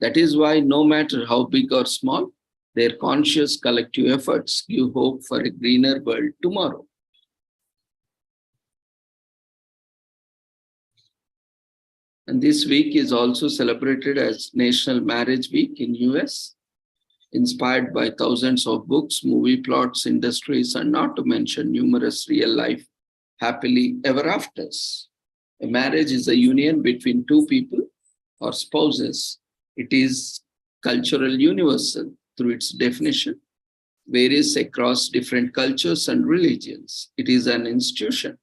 That is why, no matter how big or small, their conscious collective efforts give hope for a greener world tomorrow. And this week is also celebrated as National Marriage Week in US, inspired by thousands of books, movie plots, industries, and not to mention numerous real-life happily ever afters. A marriage is a union between two people or spouses. It is cultural universal through its definition, varies across different cultures and religions. It is an institution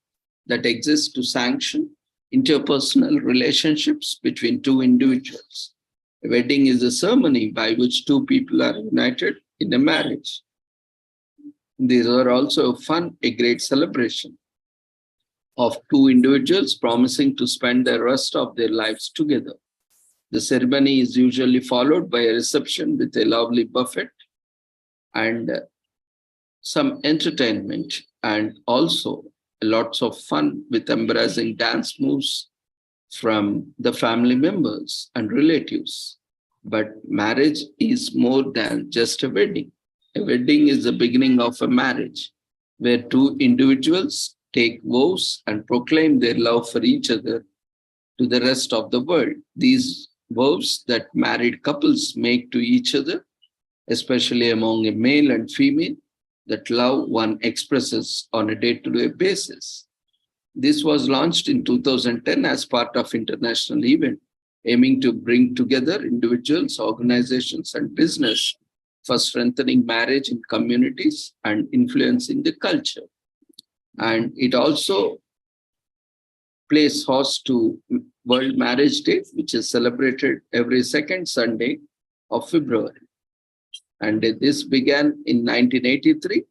that exists to sanction interpersonal relationships between two individuals. A wedding is a ceremony by which two people are united in a marriage. These are also fun, a great celebration of two individuals promising to spend the rest of their lives together. The ceremony is usually followed by a reception with a lovely buffet and some entertainment, and also lots of fun with embarrassing dance moves from the family members and relatives. But marriage is more than just a wedding. A wedding is the beginning of a marriage where two individuals take vows and proclaim their love for each other to the rest of the world. These vows that married couples make to each other, especially among a male and female, that love one expresses on a day-to-day basis. This was launched in 2010 as part of international event aiming to bring together individuals, organizations, and business for strengthening marriage in communities and influencing the culture. And it also plays host to World Marriage Day, which is celebrated every second Sunday of February. And this began in 1983,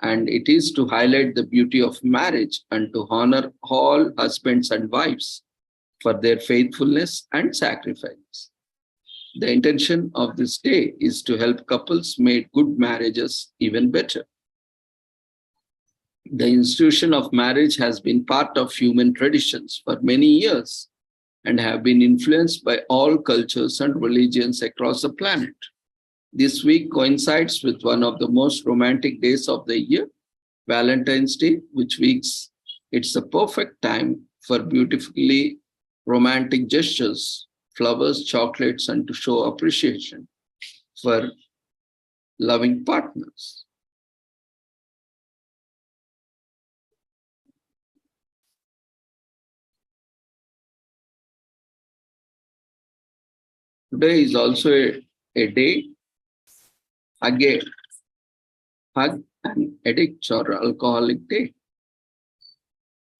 and it is to highlight the beauty of marriage and to honor all husbands and wives for their faithfulness and sacrifice. The intention of this day is to help couples make good marriages even better. The institution of marriage has been part of human traditions for many years and have been influenced by all cultures and religions across the planet. This week coincides with one of the most romantic days of the year, Valentine's Day, which weeks it's a perfect time for beautifully romantic gestures, flowers, chocolates, and to show appreciation for loving partners. Today is also a day, hug and addicts or alcoholic day.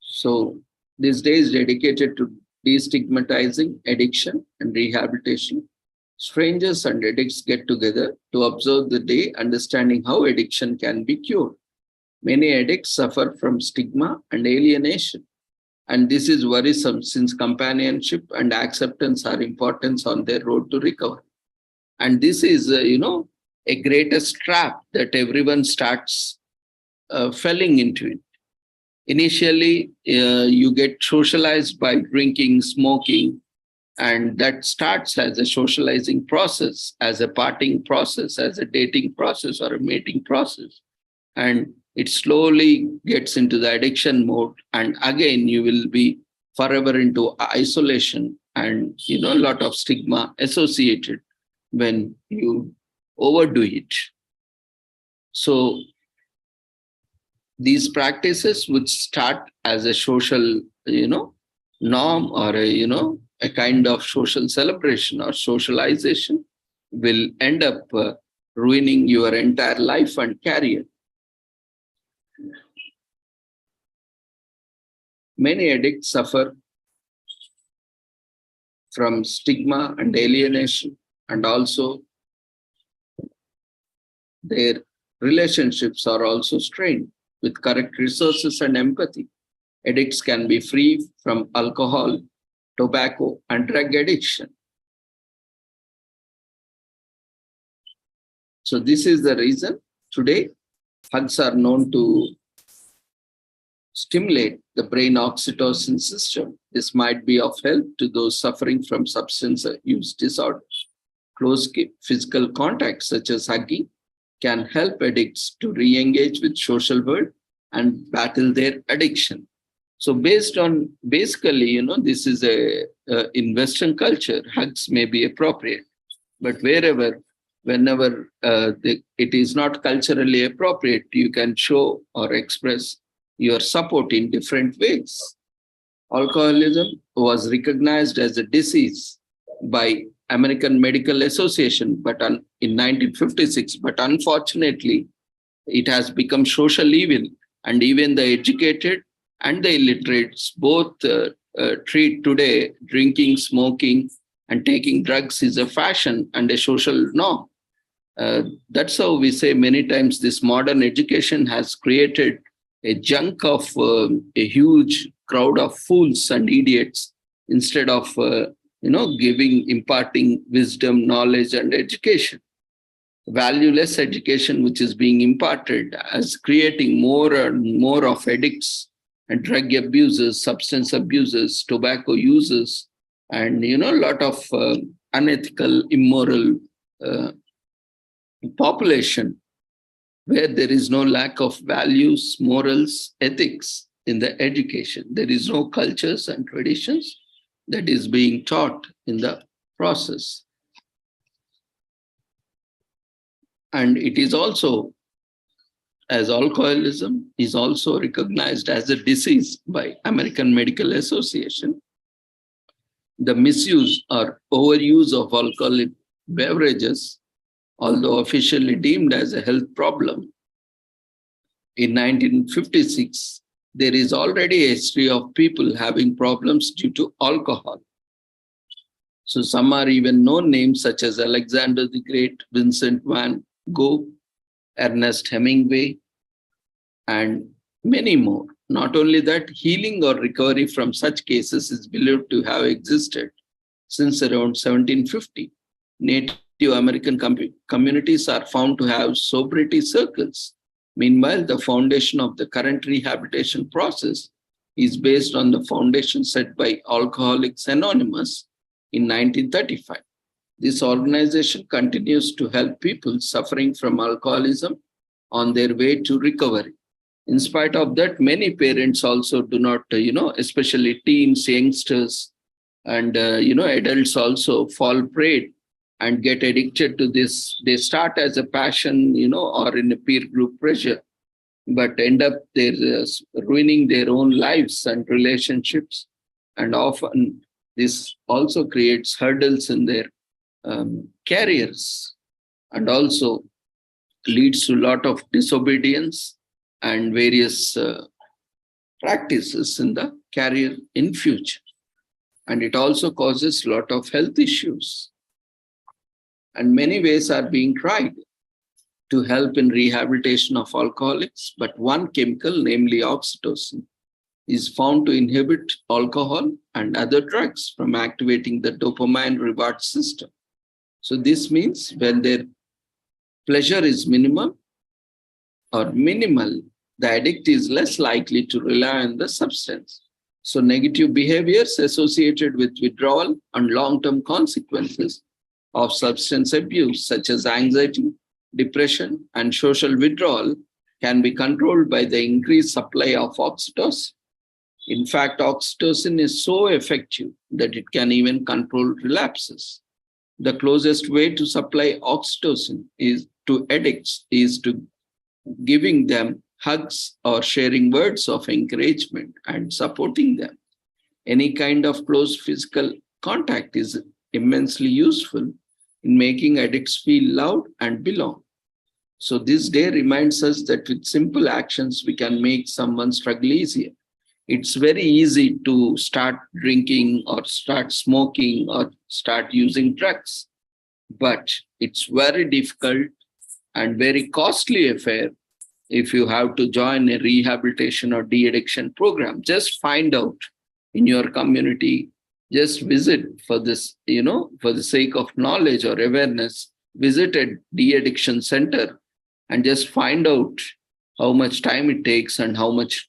So this day is dedicated to destigmatizing addiction and rehabilitation. Strangers and addicts get together to observe the day, understanding how addiction can be cured. Many addicts suffer from stigma and alienation. And this is worrisome since companionship and acceptance are important on their road to recovery. And this is, a greatest trap that everyone starts falling into it. Initially, you get socialized by drinking, smoking, and that starts as a socializing process, as a parting process, as a dating process or a mating process. And it slowly gets into the addiction mode. And again, you will be forever into isolation and, a lot of stigma associated when you overdo it. So these practices would start as a social, norm or a kind of social celebration or socialization will end up ruining your entire life and career. Many addicts suffer from stigma and alienation, and also their relationships are also strained. With correct resources and empathy, addicts can be free from alcohol, tobacco, and drug addiction. So this is the reason today hugs are known to stimulate the brain oxytocin system. This might be of help to those suffering from substance use disorders. Close physical contact, such as hugging, can help addicts to re-engage with social world and battle their addiction. So basically, this is in Western culture, hugs may be appropriate, but whenever it is not culturally appropriate, you can show or express your support in different ways. Alcoholism was recognized as a disease by American Medical Association in 1956, but unfortunately, it has become social evil, and even the educated and the illiterates both treat today drinking, smoking, and taking drugs is a fashion and a social norm. That's how we say many times this modern education has created a junk of a huge crowd of fools and idiots instead of imparting wisdom, knowledge, and education. Valueless education, which is being imparted, as creating more and more of addicts and drug abusers, substance abusers, tobacco users, and a lot of unethical, immoral population, where there is no lack of values, morals, ethics in the education. There is no cultures and traditions that is being taught in the process. And it is also, as alcoholism is also recognized as a disease by American Medical Association, the misuse or overuse of alcoholic beverages, although officially deemed as a health problem, in 1956, there is already a history of people having problems due to alcohol. So some are even known names such as Alexander the Great, Vincent van Gogh, Ernest Hemingway, and many more. Not only that, healing or recovery from such cases is believed to have existed since around 1750. Native American communities are found to have sobriety circles. Meanwhile, the foundation of the current rehabilitation process is based on the foundation set by Alcoholics Anonymous in 1935. This organization continues to help people suffering from alcoholism on their way to recovery. In spite of that, many parents also do not, especially teens, youngsters, and, adults also fall prey and get addicted to this. They start as a passion, or in a peer group pressure, but end up ruining their own lives and relationships. And often this also creates hurdles in their careers, and also leads to a lot of disobedience and various practices in the career in future. And it also causes a lot of health issues. And many ways are being tried to help in rehabilitation of alcoholics, but one chemical, namely oxytocin, is found to inhibit alcohol and other drugs from activating the dopamine reward system. So this means when their pleasure is minimum or minimal, the addict is less likely to rely on the substance. So negative behaviors associated with withdrawal and long-term consequences of substance abuse, such as anxiety, depression, and social withdrawal, can be controlled by the increased supply of oxytocin. In fact, oxytocin is so effective that it can even control relapses. The closest way to supply oxytocin to addicts is to giving them hugs or sharing words of encouragement and supporting them. Any kind of close physical contact is immensely useful in making addicts feel loved and belong. So this day reminds us that with simple actions, we can make someone's struggle easier. It's very easy to start drinking or start smoking or start using drugs, but it's very difficult and very costly affair if you have to join a rehabilitation or de-addiction program. Just find out in your community, just visit for this, for the sake of knowledge or awareness, visit a de-addiction center and just find out how much time it takes and how much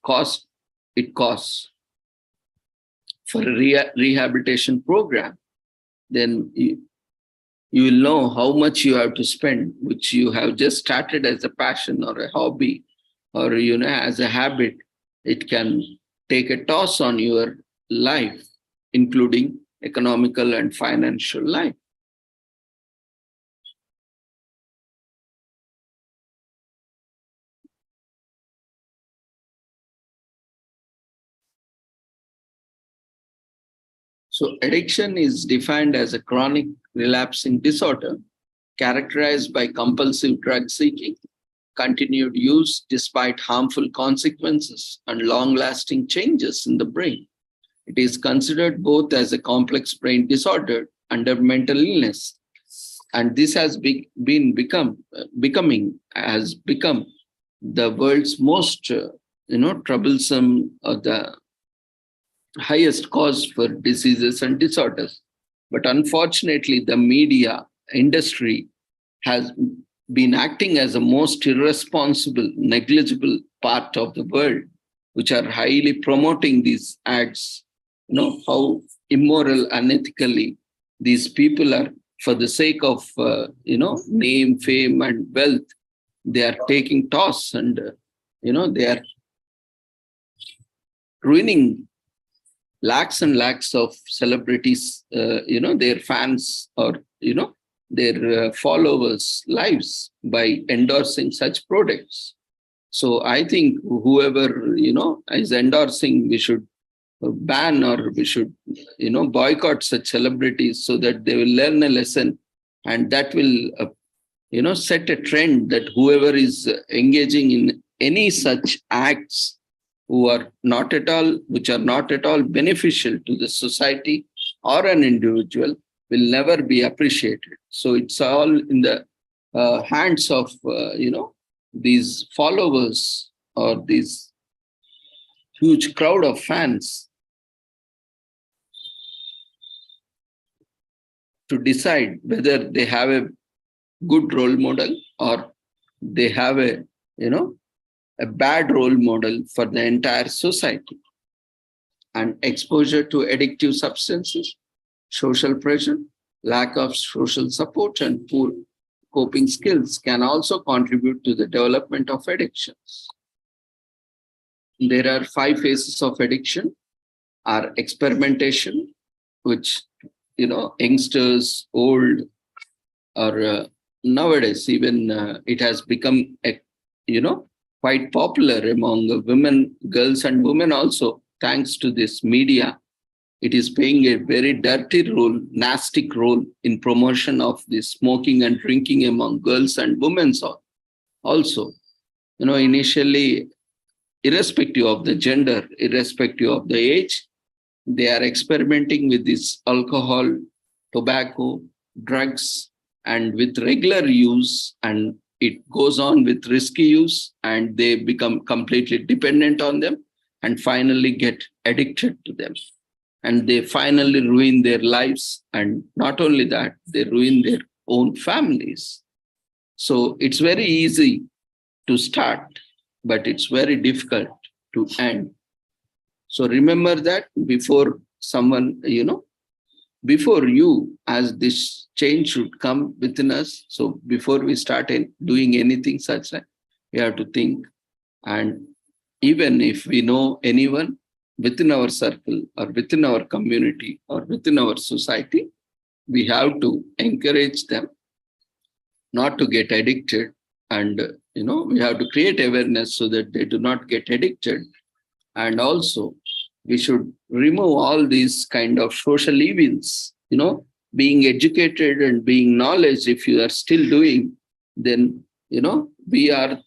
it costs for a rehabilitation program. Then you will know how much you have to spend, which you have just started as a passion or a hobby or as a habit. It can take a toss on your life, including economical and financial life. So addiction is defined as a chronic relapsing disorder characterized by compulsive drug seeking, continued use despite harmful consequences, and long-lasting changes in the brain. It is considered both as a complex brain disorder under mental illness, and this has become the world's most troublesome or the highest cause for diseases and disorders. But unfortunately, the media industry has been acting as a most irresponsible, negligible part of the world, which are highly promoting these ads. How immoral, unethically these people are, for the sake of name, fame, and wealth. They are taking toss, and they are ruining lakhs and lakhs of celebrities, their fans or, their followers' lives by endorsing such products. So I think whoever, is endorsing, we should ban or we should, boycott such celebrities so that they will learn a lesson, and that will, set a trend that whoever is engaging in any such acts which are not at all beneficial to the society or an individual will never be appreciated. So it's all in the hands of, these followers or these huge crowd of fans to decide whether they have a good role model or they have a bad role model for the entire society. And exposure to addictive substances, social pressure, lack of social support, and poor coping skills can also contribute to the development of addictions. There are 5 phases of addiction: are experimentation, which youngsters, old, or nowadays even it has become quite popular among women, girls, and women also. Thanks to this media, it is playing a very dirty role, nasty role in promotion of the smoking and drinking among girls and women also. Initially, irrespective of the gender, irrespective of the age, they are experimenting with this alcohol, tobacco, drugs, and with regular use, and it goes on with risky use, and they become completely dependent on them and finally get addicted to them. And they finally ruin their lives. And not only that, they ruin their own families. So it's very easy to start, but it's very difficult to end. So remember that before someone, before you, as this change should come within us. So before we start doing anything such that, we have to think. And even if we know anyone within our circle or within our community or within our society, we have to encourage them not to get addicted. And, we have to create awareness so that they do not get addicted. And also, we should remove all these kind of social evils, being educated and being knowledge. If you are still doing, then, we are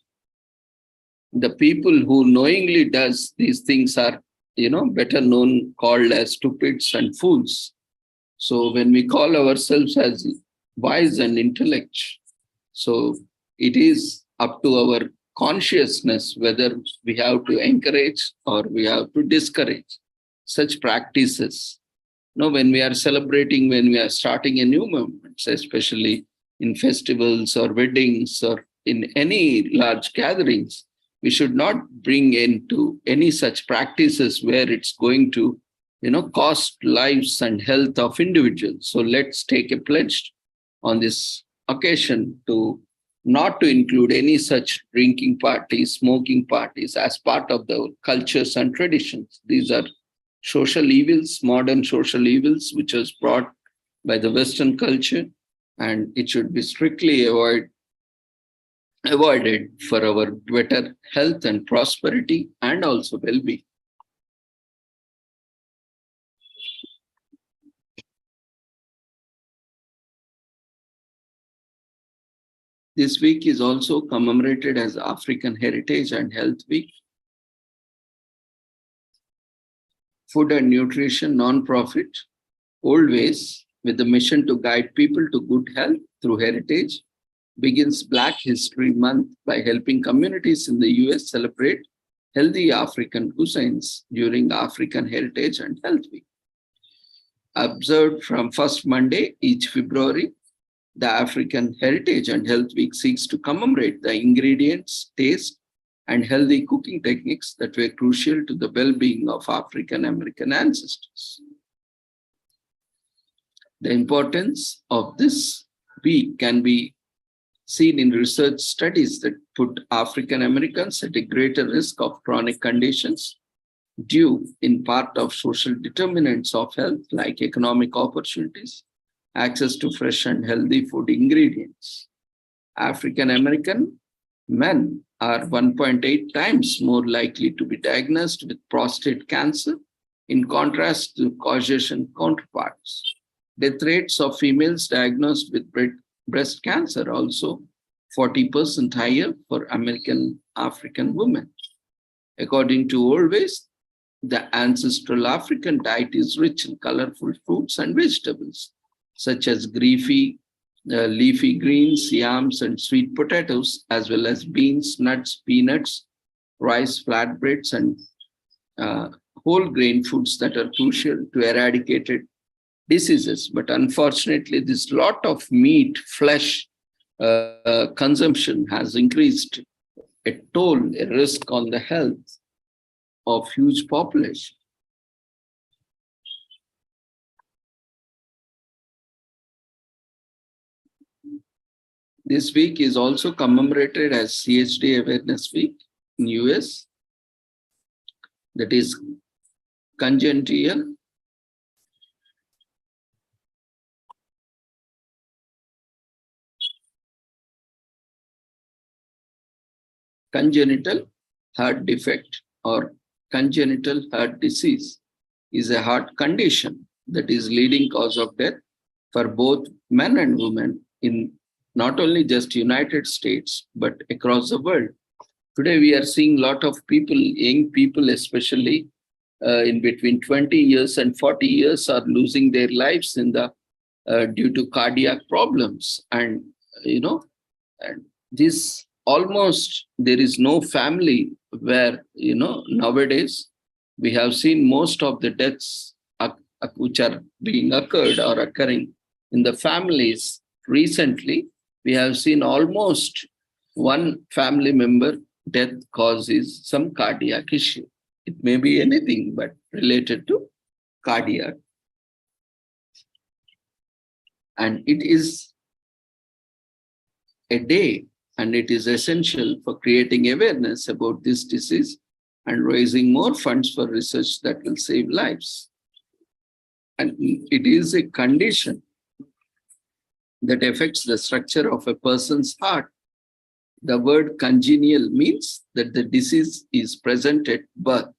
the people who knowingly does these things are, better known, called as stupids and fools. So when we call ourselves as wise and intellect, so it is up to our consciousness whether we have to encourage or we have to discourage such practices. When we are celebrating, when we are starting a new movement, especially in festivals or weddings or in any large gatherings, we should not bring into any such practices where it's going to, cost lives and health of individuals. So let's take a pledge on this occasion to not to include any such drinking parties, smoking parties as part of the cultures and traditions. These are social evils, modern social evils, which was brought by the Western culture, and it should be strictly avoided for our better health and prosperity and also well-being. This week is also commemorated as African Heritage and Health Week. Food and Nutrition Non-Profit, Old Ways, with the mission to guide people to good health through heritage, begins Black History Month by helping communities in the US celebrate healthy African cuisines during African Heritage and Health Week. Observed from first Monday each February, the African Heritage and Health Week seeks to commemorate the ingredients, taste, and healthy cooking techniques that were crucial to the well-being of African American ancestors. The importance of this week can be seen in research studies that put African Americans at a greater risk of chronic conditions due in part of social determinants of health like economic opportunities, access to fresh and healthy food ingredients. African American men are 1.8 times more likely to be diagnosed with prostate cancer, in contrast to Caucasian counterparts. Death rates of females diagnosed with breast cancer also 40% higher for American African women. According to Old Ways, the ancestral African diet is rich in colorful fruits and vegetables, such as leafy greens, yams, and sweet potatoes, as well as beans, nuts, peanuts, rice, flatbreads, and whole grain foods that are crucial to eradicate diseases. But unfortunately, this lot of meat, flesh consumption has increased a toll, a risk on the health of huge population. This week is also commemorated as CHD Awareness Week in US. That is congenital heart defect or congenital heart disease is a heart condition that is leading cause of death for both men and women in not only just United States, but across the world. Today, we are seeing a lot of people, young people especially, in between 20 years and 40 years are losing their lives in the due to cardiac problems. And, and this almost, there is no family where, nowadays, we have seen most of the deaths which are being occurred or occurring in the families recently. We have seen almost one family member death causes some cardiac issue. It may be anything but related to cardiac. And it is a day, and it is essential for creating awareness about this disease and raising more funds for research that will save lives. And it is a condition that affects the structure of a person's heart. The word congenial means that the disease is present at birth.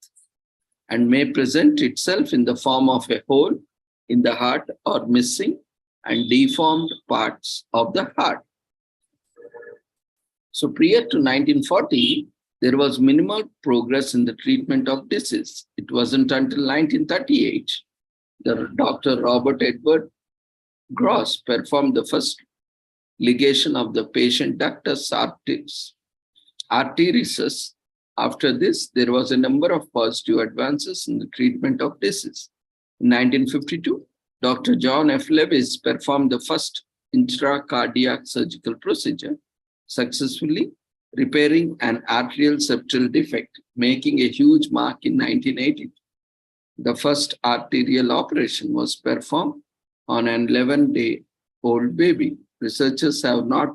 and may present itself in the form of a hole in the heart or missing and deformed parts of the heart. So prior to 1940, there was minimal progress in the treatment of disease. It wasn't until 1938 that Dr. Robert Edward Gross performed the first ligation of the patient ductus arteriosus. After this, there was a number of positive advances in the treatment of disease. In 1952, Dr. John F. Lewis performed the first intracardiac surgical procedure, successfully repairing an arterial septal defect, making a huge mark in 1980. The first arterial operation was performed on an 11-day-old baby. Researchers have not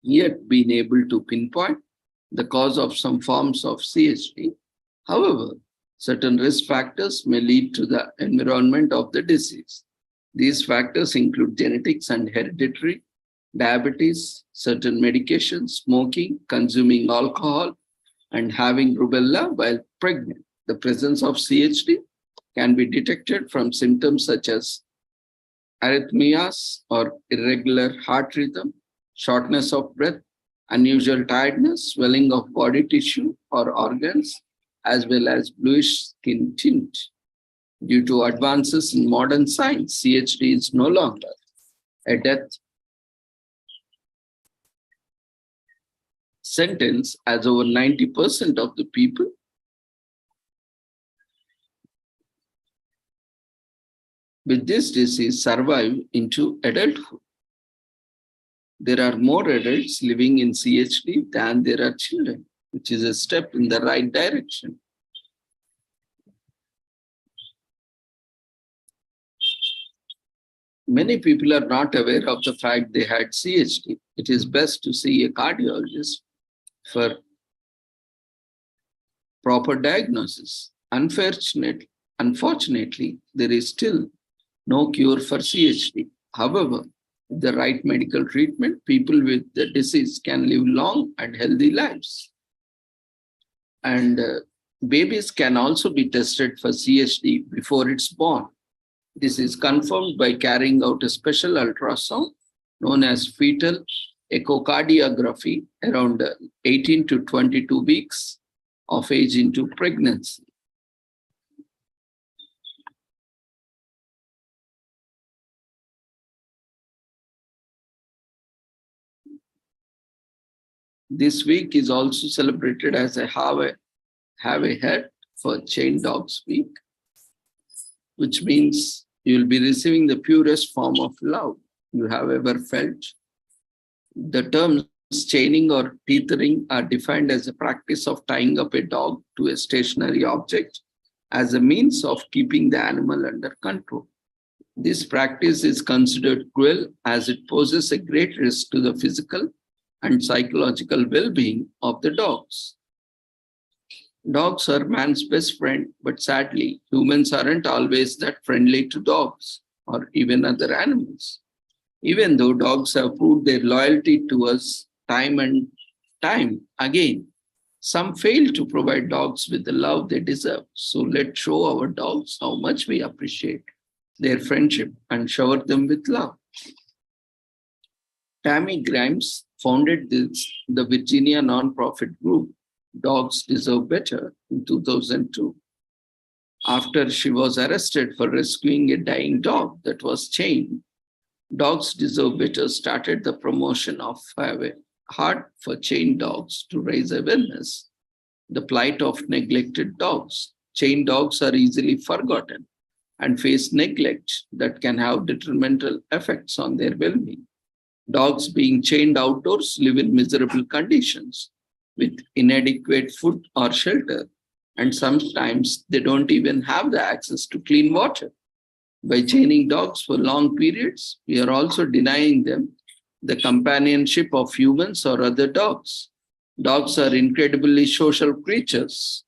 yet been able to pinpoint the cause of some forms of CHD. However, certain risk factors may lead to the environment of the disease. These factors include genetics and hereditary, diabetes, certain medications, smoking, consuming alcohol, and having rubella while pregnant. The presence of CHD can be detected from symptoms such as arrhythmias or irregular heart rhythm, shortness of breath, unusual tiredness, swelling of body tissue or organs, as well as bluish skin tint. Due to advances in modern science, CHD is no longer a death sentence, as over 90% of the people with this disease survive into adulthood. There are more adults living in CHD than there are children, which is a step in the right direction. Many people are not aware of the fact they had CHD. It is best to see a cardiologist for proper diagnosis. Unfortunately, there is still no cure for CHD. However, with the right medical treatment, people with the disease can live long and healthy lives. And babies can also be tested for CHD before it's born. This is confirmed by carrying out a special ultrasound known as fetal echocardiography around 18 to 22 weeks of age into pregnancy. This week is also celebrated as a Have a Head for Chained Dogs Week, which means you will be receiving the purest form of love you have ever felt. The terms chaining or tethering are defined as a practice of tying up a dog to a stationary object as a means of keeping the animal under control. This practice is considered cruel as it poses a great risk to the physical and psychological well-being of the dogs. Dogs are man's best friend, but sadly, humans aren't always that friendly to dogs or even other animals. Even though dogs have proved their loyalty to us time and time again, some fail to provide dogs with the love they deserve. So let's show our dogs how much we appreciate their friendship and shower them with love. Tammy Grimes founded the Virginia nonprofit group Dogs Deserve Better in 2002. After she was arrested for rescuing a dying dog that was chained, Dogs Deserve Better started the promotion of Have a Heart for Chained Dogs to raise awareness the plight of neglected dogs. Chained dogs are easily forgotten and face neglect that can have detrimental effects on their well-being. Dogs being chained outdoors live in miserable conditions with inadequate food or shelter, and sometimes they don't even have the access to clean water. By chaining dogs for long periods, we are also denying them the companionship of humans or other dogs. Dogs are incredibly social creatures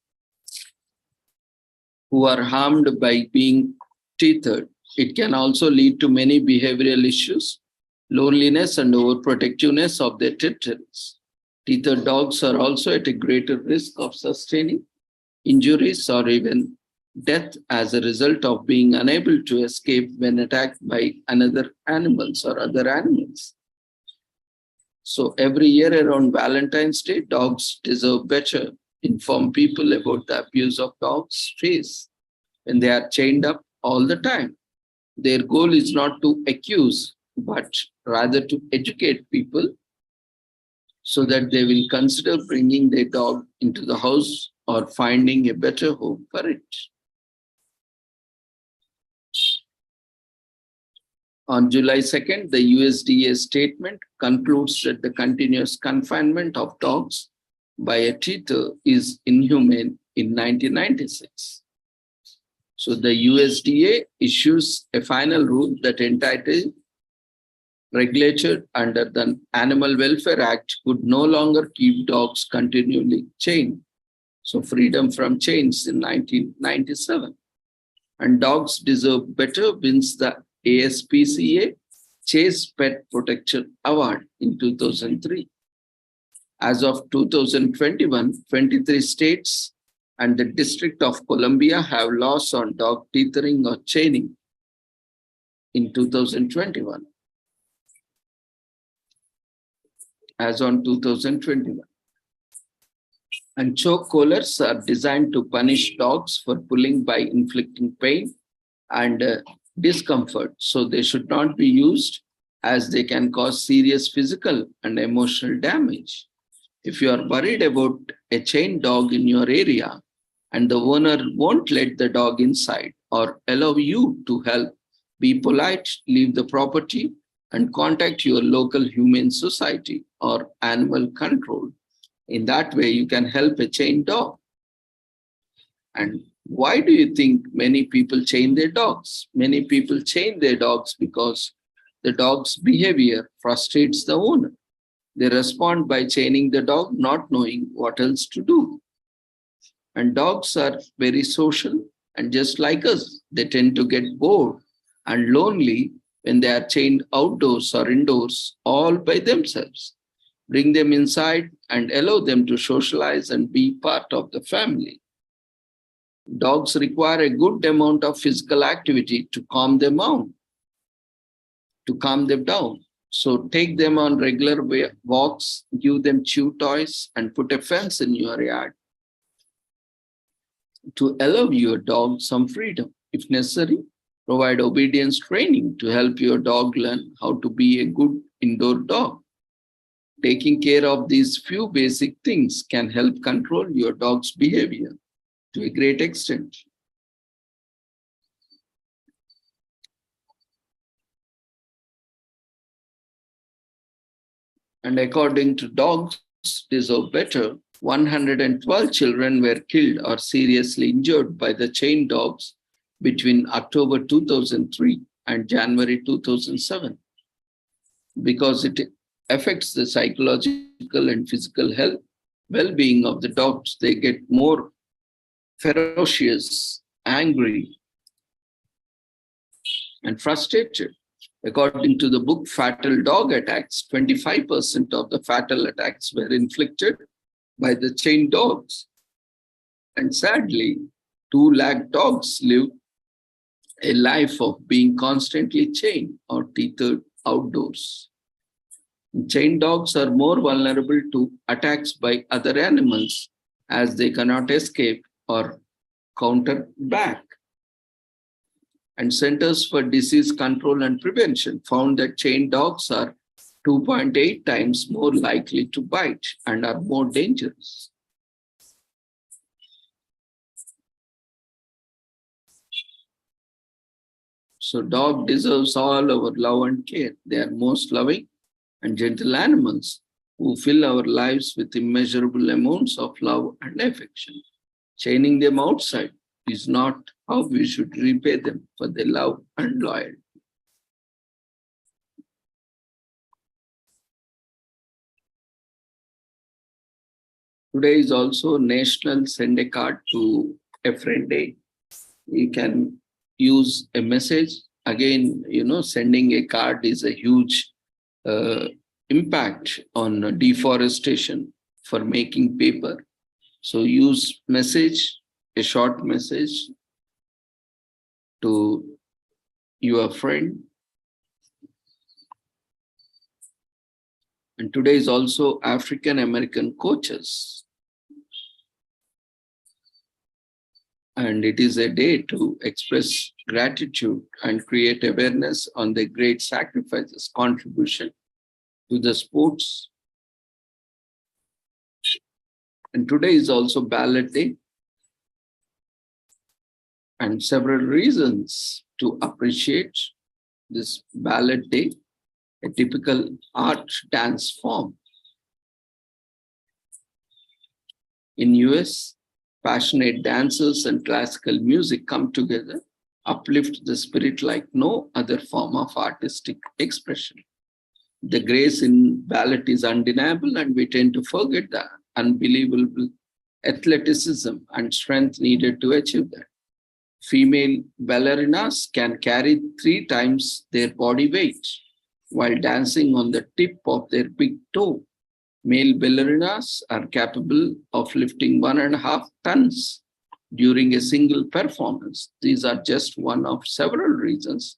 who are harmed by being tethered. It can also lead to many behavioral issues, loneliness and overprotectiveness of their territories. Tethered dogs are also at a greater risk of sustaining injuries, or even death as a result of being unable to escape when attacked by another animals or other animals. So every year around Valentine's Day, dogs deserve better. Inform people about the abuse of dogs face when they are chained up all the time. Their goal is not to accuse, but rather to educate people so that they will consider bringing their dog into the house or finding a better home for it. On July 2nd, the USDA statement concludes that the continuous confinement of dogs by a teeter is inhumane in 1996. So the USDA issues a final rule that entitled regulator under the Animal Welfare Act could no longer keep dogs continually chained. So freedom from chains in 1997. And Dogs Deserve Better wins the ASPCA Chase Pet Protection Award in 2003. As of 2021, 23 states and the District of Columbia have laws on dog teethering or chaining in 2021. As on 2021. And choke collars are designed to punish dogs for pulling by inflicting pain and discomfort. So they should not be used as they can cause serious physical and emotional damage. If you are worried about a chained dog in your area and the owner won't let the dog inside or allow you to help, be polite, leave the property, and contact your local humane society or animal control. In that way, you can help a chained dog. And why do you think many people chain their dogs? Many people chain their dogs because the dog's behavior frustrates the owner. They respond by chaining the dog, not knowing what else to do. And dogs are very social, and just like us, they tend to get bored and lonely when they are chained outdoors or indoors all by themselves. Bring them inside and allow them to socialize and be part of the family. Dogs require a good amount of physical activity to calm them down. So take them on regular walks, give them chew toys, and put a fence in your yard to allow your dog some freedom. If necessary, provide obedience training to help your dog learn how to be a good indoor dog. Taking care of these few basic things can help control your dog's behavior to a great extent. And according to Dogs Deserve Better, 112 children were killed or seriously injured by the chained dogs between October 2003 and January 2007 because it affects the psychological and physical health, well-being of the dogs. They get more ferocious, angry, and frustrated. According to the book Fatal Dog Attacks, 25% of the fatal attacks were inflicted by the chained dogs. And sadly, 2 lakh dogs live a life of being constantly chained or tethered outdoors. Chained dogs are more vulnerable to attacks by other animals as they cannot escape or counter back. And Centers for Disease Control and Prevention found that chained dogs are 2.8 times more likely to bite and are more dangerous. So dog deserves all our love and care. They are most loving and gentle animals who fill our lives with immeasurable amounts of love and affection. Chaining them outside is not how we should repay them for their love and loyalty. Today is also National Send a Card to a Friend Day. You can use a message. Again, sending a card is a huge impact on deforestation for making paper. So use message a short message to your friend. And today is also African American coaches. And it is a day to express gratitude and create awareness on their great sacrifices, contribution to the sports. And today is also Ballot Day. And several reasons to appreciate this Ballot Day, a typical art dance form. In US, passionate dancers and classical music come together, uplift the spirit like no other form of artistic expression. The grace in ballet is undeniable, and we tend to forget the unbelievable athleticism and strength needed to achieve that. Female ballerinas can carry 3 times their body weight while dancing on the tip of their big toe. Male ballerinas are capable of lifting 1.5 tons during a single performance. These are just one of several reasons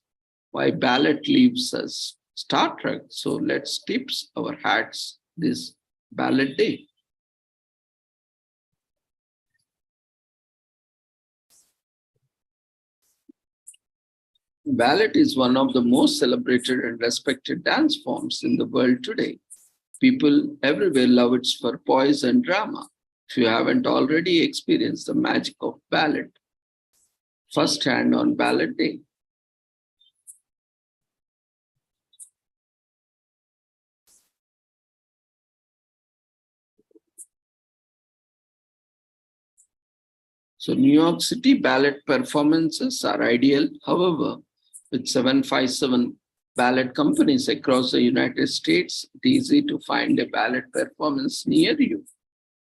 why ballet leaves us Star Trek. So let's tip our hats this Ballet Day. Ballet is one of the most celebrated and respected dance forms in the world today. People everywhere love it for poise and drama. If you haven't already experienced the magic of ballet firsthand on Ballet Day, so New York City ballet performances are ideal. However, with 757 ballet companies across the United States, it's easy to find a ballet performance near you.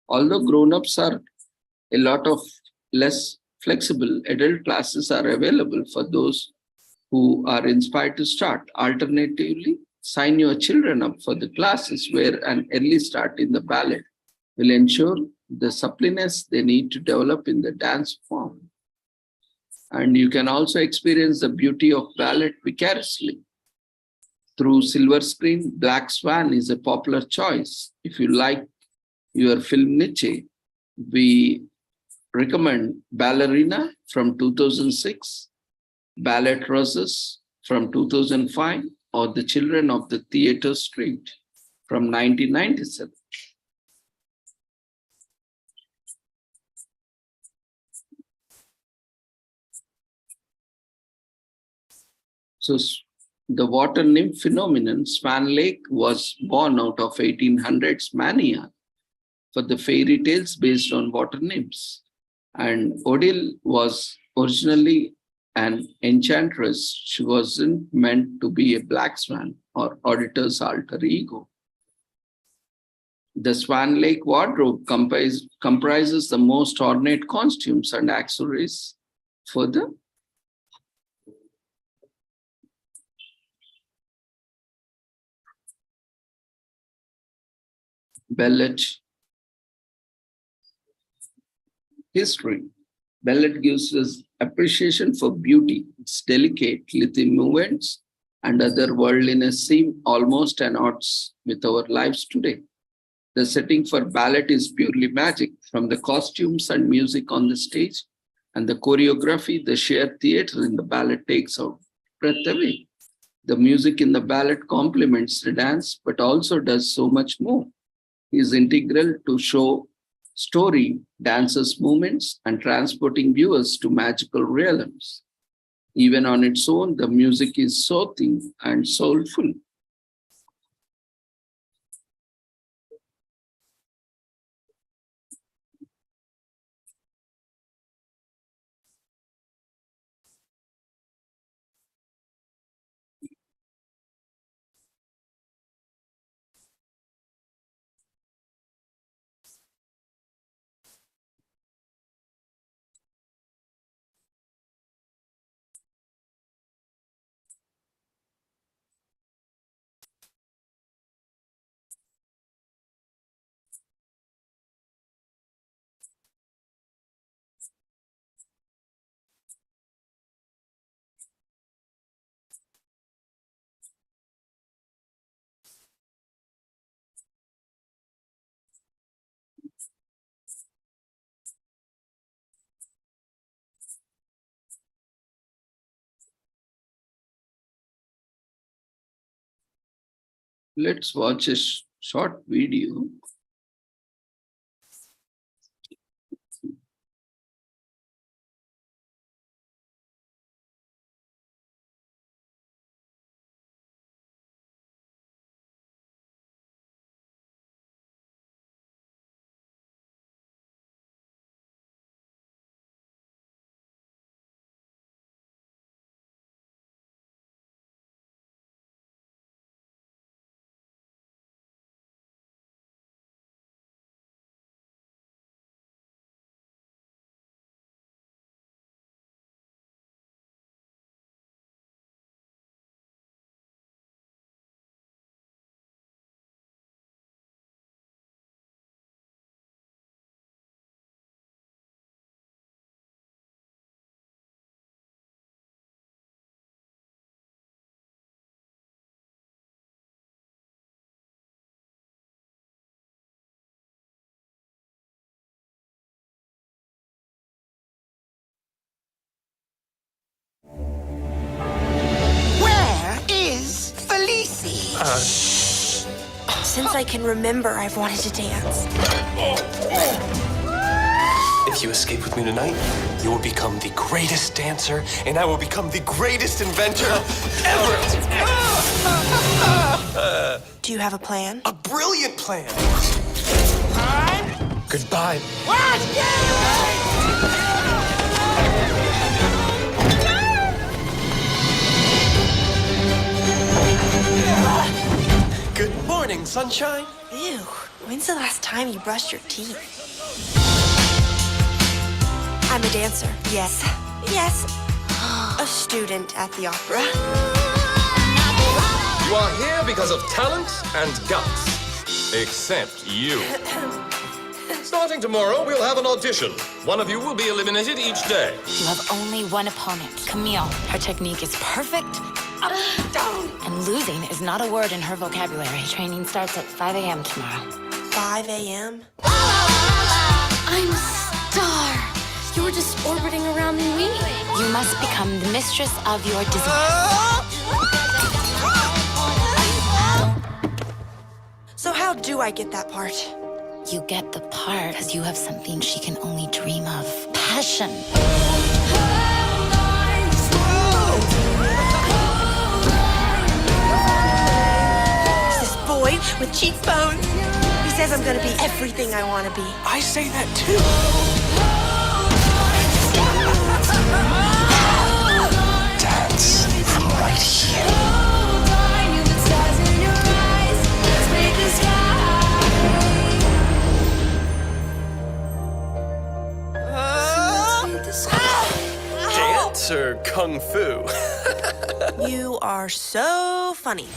Although grown-ups are a lot of less flexible, adult classes are available for those who are inspired to start. Alternatively, sign your children up for the classes where an early start in the ballet will ensure the suppleness they need to develop in the dance form. And you can also experience the beauty of ballet vicariously. Through silver screen, Black Swan is a popular choice. If you like your film niche, we recommend Ballerina from 2006, Ballet Roses from 2005, or The Children of the Theatre Street from 1997. So the water nymph phenomenon, Swan Lake, was born out of 1800s mania for the fairy tales based on water nymphs. And Odile was originally an enchantress. She wasn't meant to be a black swan or auditor's alter ego. The Swan Lake wardrobe comprises the most ornate costumes and accessories for the ballet history. Ballet gives us appreciation for beauty. Its delicate little movements and otherworldliness seem almost at odds with our lives today. The setting for ballet is purely magic, from the costumes and music on the stage and the choreography. The sheer theater in the ballet takes our breath away. The music in the ballet complements the dance, but also does so much more. It is integral to show story, dancers' movements, and transporting viewers to magical realms. Even on its own, the music is soothing and soulful. Let's watch a short video. Where is Felici? Since I can remember, I've wanted to dance. If you escape with me tonight, you will become the greatest dancer, and I will become the greatest inventor ever. Do you have a plan? A brilliant plan. Goodbye. Good morning, sunshine. Ew. When's the last time you brushed your teeth? I'm a dancer. Yes. Yes. A student at the opera. You are here because of talent and guts. Except you. Starting tomorrow, we'll have an audition. One of you will be eliminated each day. You have only one opponent, Camille. Her technique is perfect. Up, down. And losing is not a word in her vocabulary. Training starts at 5 a.m. tomorrow. 5 a.m.? I'm a star. You were just orbiting around me. You must become the mistress of your disease. So how do I get that part? You get the part because you have something she can only dream of. Passion. This boy with cheekbones. He says I'm gonna be everything I wanna be. I say that too. Dance from right here. Dance or kung fu? You are so funny.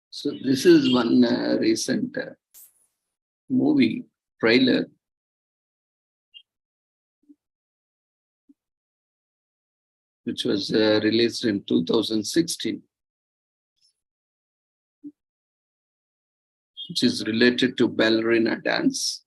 So this is one recent movie trailer. Which was released in 2016. Which is related to ballerina dance.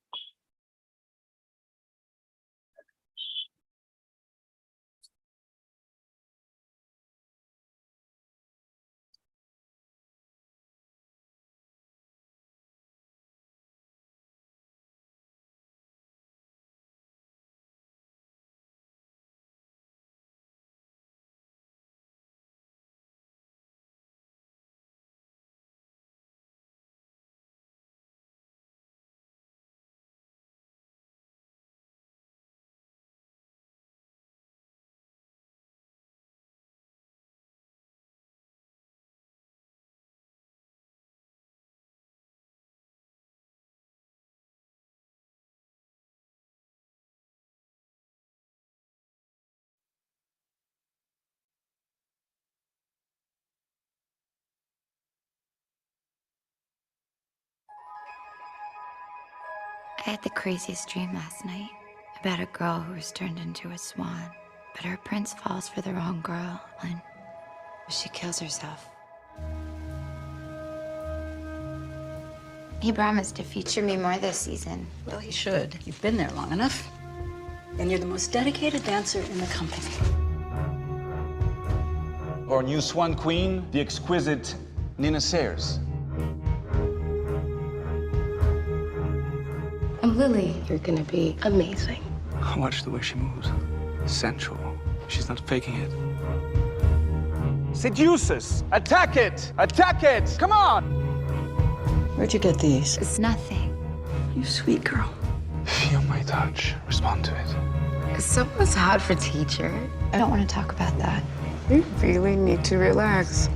I had the craziest dream last night about a girl who was turned into a swan, but her prince falls for the wrong girl and she kills herself. He promised to feature me more this season. Well, he should. You've been there long enough. And you're the most dedicated dancer in the company. Our new swan queen, the exquisite Nina Sayers. I'm Lily. You're gonna be amazing. Watch the way she moves. Sensual. She's not faking it. Seduce us! Attack it! Attack it! Come on! Where'd you get these? It's nothing. You sweet girl. Feel my touch. Respond to it. Is someone's hot for teacher? I don't want to talk about that. You really need to relax.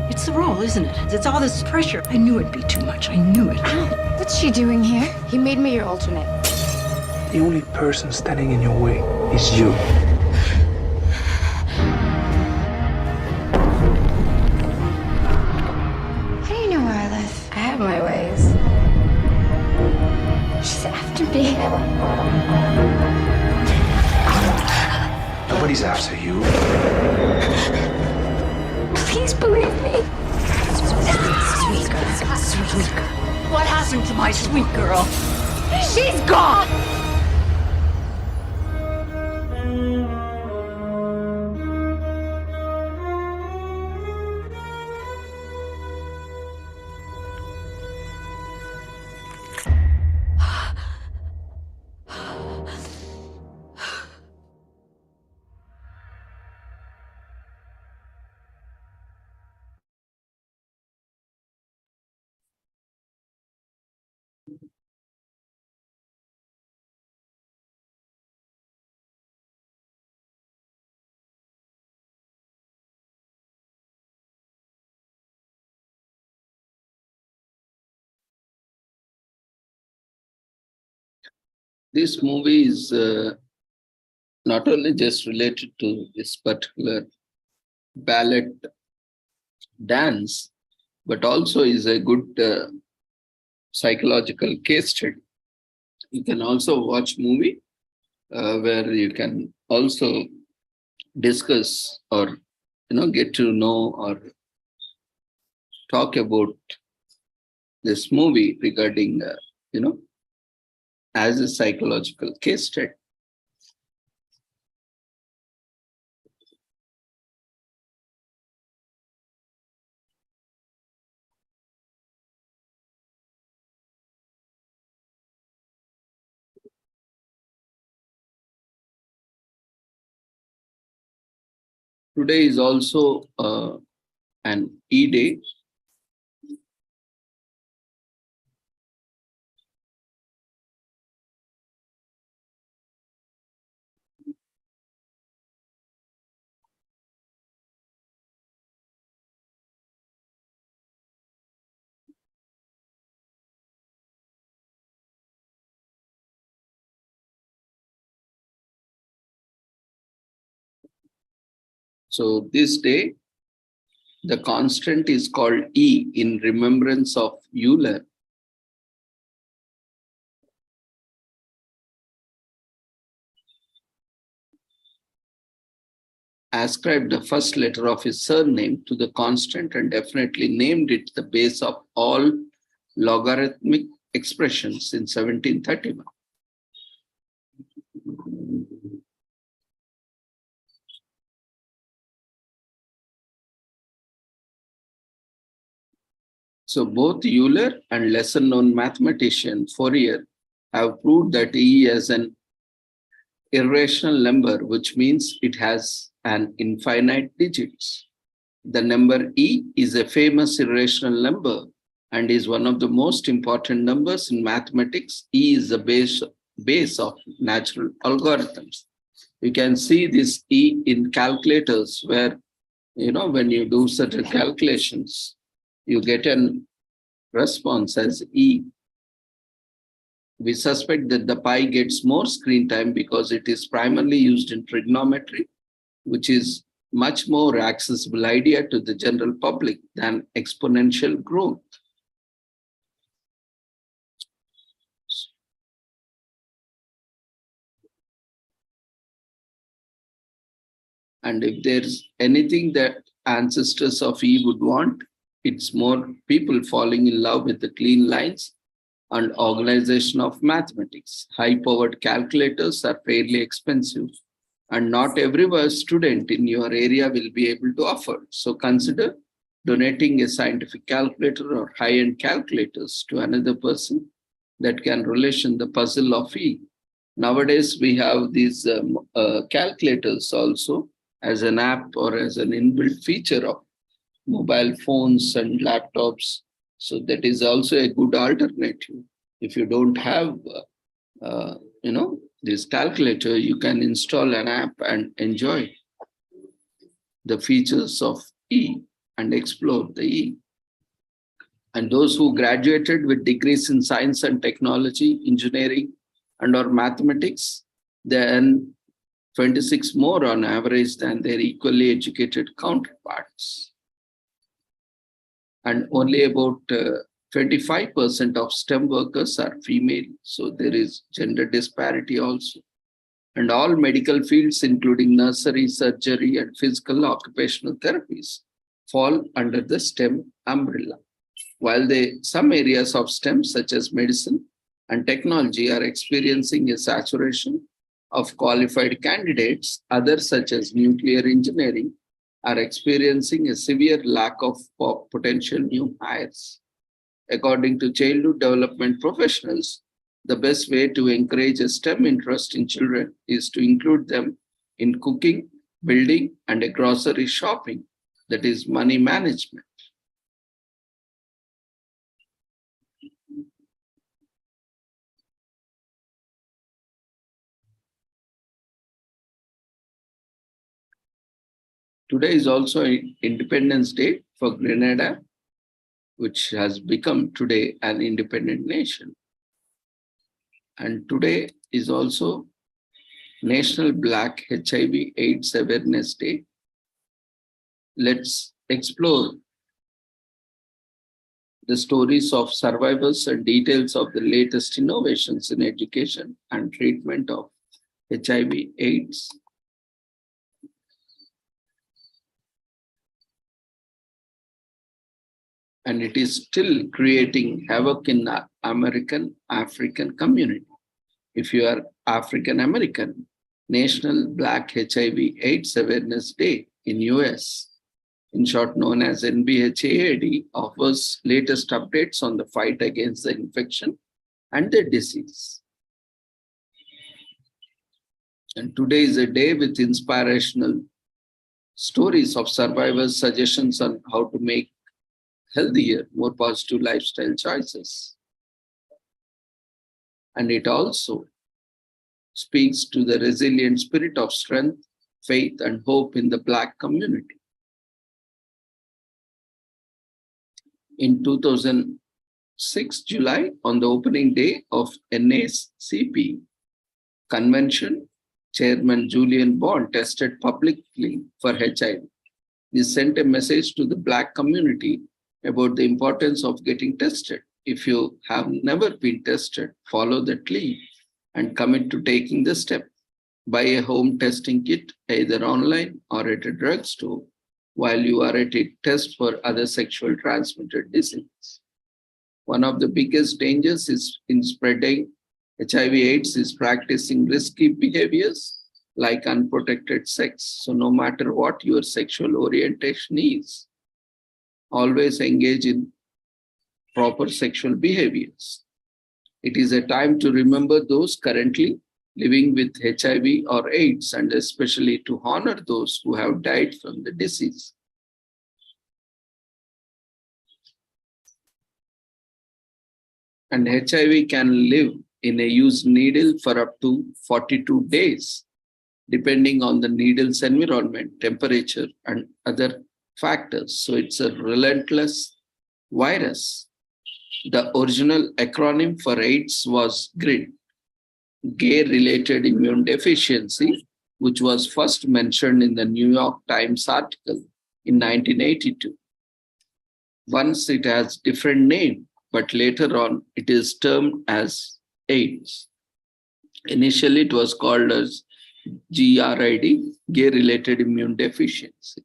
It's the role, isn't it? It's all this pressure. I knew it'd be too much. I knew it. What's she doing here? He made me your alternate. The only person standing in your way is you. How do you know where I live? I have my ways. She's after me. Nobody's after you. Please believe me. Sweet girl. Sweet girl. What happened to my sweet girl? She's gone. This movie is not only just related to this particular ballet dance, but also is a good psychological case study. You can also watch movie where you can also discuss or get to know or talk about this movie regarding as a psychological case study. Today is also an E-Day. So this day, the constant is called E in remembrance of Euler. Ascribed the first letter of his surname to the constant and definitely named it the base of all logarithmic expressions in 1731. So both Euler and lesser-known mathematician Fourier have proved that E is an irrational number, which means it has an infinite digits. The number E is a famous irrational number and is one of the most important numbers in mathematics. E is the base of natural algorithms. You can see this E in calculators where, when you do certain calculations, you get a response as E. We suspect that the pi gets more screen time because it is primarily used in trigonometry, which is much more accessible idea to the general public than exponential growth. And if there's anything that ancestors of E would want, it's more people falling in love with the clean lines and organization of mathematics. High-powered calculators are fairly expensive, and not every student in your area will be able to afford. So consider donating a scientific calculator or high-end calculators to another person that can relation the puzzle of E. Nowadays, we have these calculators also as an app or as an inbuilt feature of mobile phones and laptops. So that is also a good alternative. If you don't have, this calculator, you can install an app and enjoy the features of E and explore the E. And those who graduated with degrees in science and technology, engineering, and or mathematics, they earn 26 more on average than their equally educated counterparts. And only about 25% of STEM workers are female. So there is gender disparity also. And all medical fields, including nursery, surgery, and physical occupational therapies, fall under the STEM umbrella. While some areas of STEM, such as medicine and technology, are experiencing a saturation of qualified candidates, others, such as nuclear engineering, are experiencing a severe lack of potential new hires. According to childhood development professionals, the best way to encourage a STEM interest in children is to include them in cooking, building, and grocery shopping, that is money management. Today is also Independence Day for Grenada, which has become today an independent nation. And today is also National Black HIV/AIDS Awareness Day. Let's explore the stories of survivors and details of the latest innovations in education and treatment of HIV/AIDS. And it is still creating havoc in the African community. If you are African American, National Black HIV/AIDS Awareness Day in US, in short known as NBHAAD, offers latest updates on the fight against the infection and the disease. And today is a day with inspirational stories of survivors, suggestions on how to make healthier, more positive lifestyle choices. And it also speaks to the resilient spirit of strength, faith, and hope in the Black community. In 2006, July, on the opening day of NACP convention, Chairman Julian Bond tested publicly for HIV. He sent a message to the Black community about the importance of getting tested. If you have never been tested, follow that lead and commit to taking the step. Buy a home testing kit, either online or at a drugstore, while you are at it, test for other sexual transmitted diseases. One of the biggest dangers is in spreading HIV/AIDS is practicing risky behaviors like unprotected sex. So no matter what your sexual orientation is, always engage in proper sexual behaviors. It is a time to remember those currently living with HIV or AIDS, and especially to honor those who have died from the disease. And HIV can live in a used needle for up to 42 days, depending on the needle's environment, temperature, and other factors. So it's a relentless virus. The original acronym for AIDS was GRID, Gay-Related Immune Deficiency, which was first mentioned in the New York Times article in 1982. Once it has different name, but later on it is termed as AIDS. Initially it was called as GRID, Gay-Related Immune Deficiency.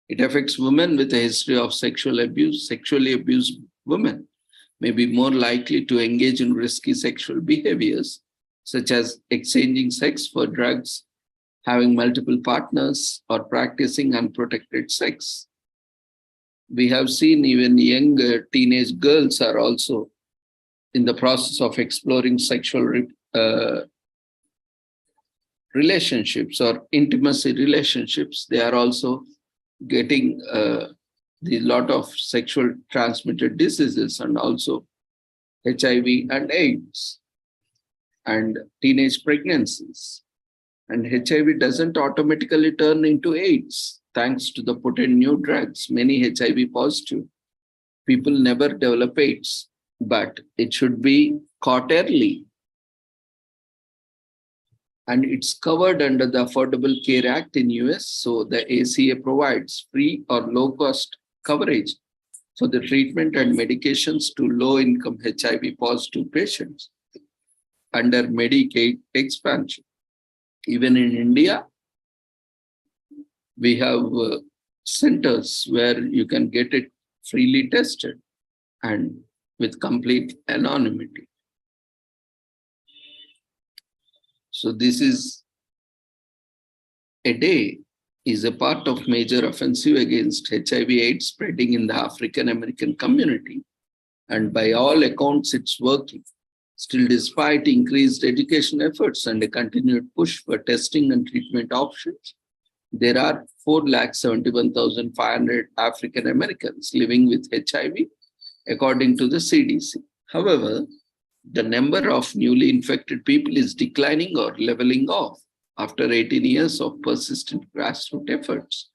It affects women with a history of sexually abused women may be more likely to engage in risky sexual behaviors, such as exchanging sex for drugs, having multiple partners, or practicing unprotected sex. We have seen even younger teenage girls are also in the process of exploring sexual relationships or intimacy relationships. They are also getting the lot of sexual transmitted diseases and also HIV and AIDS and teenage pregnancies. And HIV doesn't automatically turn into AIDS. Thanks to the potent new drugs, many HIV positive people never develop AIDS, but it should be caught early. And it's covered under the Affordable Care Act in US. So the ACA provides free or low-cost coverage for the treatment and medications to low-income HIV positive patients under Medicaid expansion. Even in India, we have centers where you can get it freely tested and with complete anonymity. So this is a day is a part of major offensive against HIV/AIDS spreading in the African American community. And by all accounts, it's working. Still, despite increased education efforts and a continued push for testing and treatment options, there are 471,500 African Americans living with HIV, according to the CDC. However, the number of newly infected people is declining or leveling off after 18 years of persistent grassroots efforts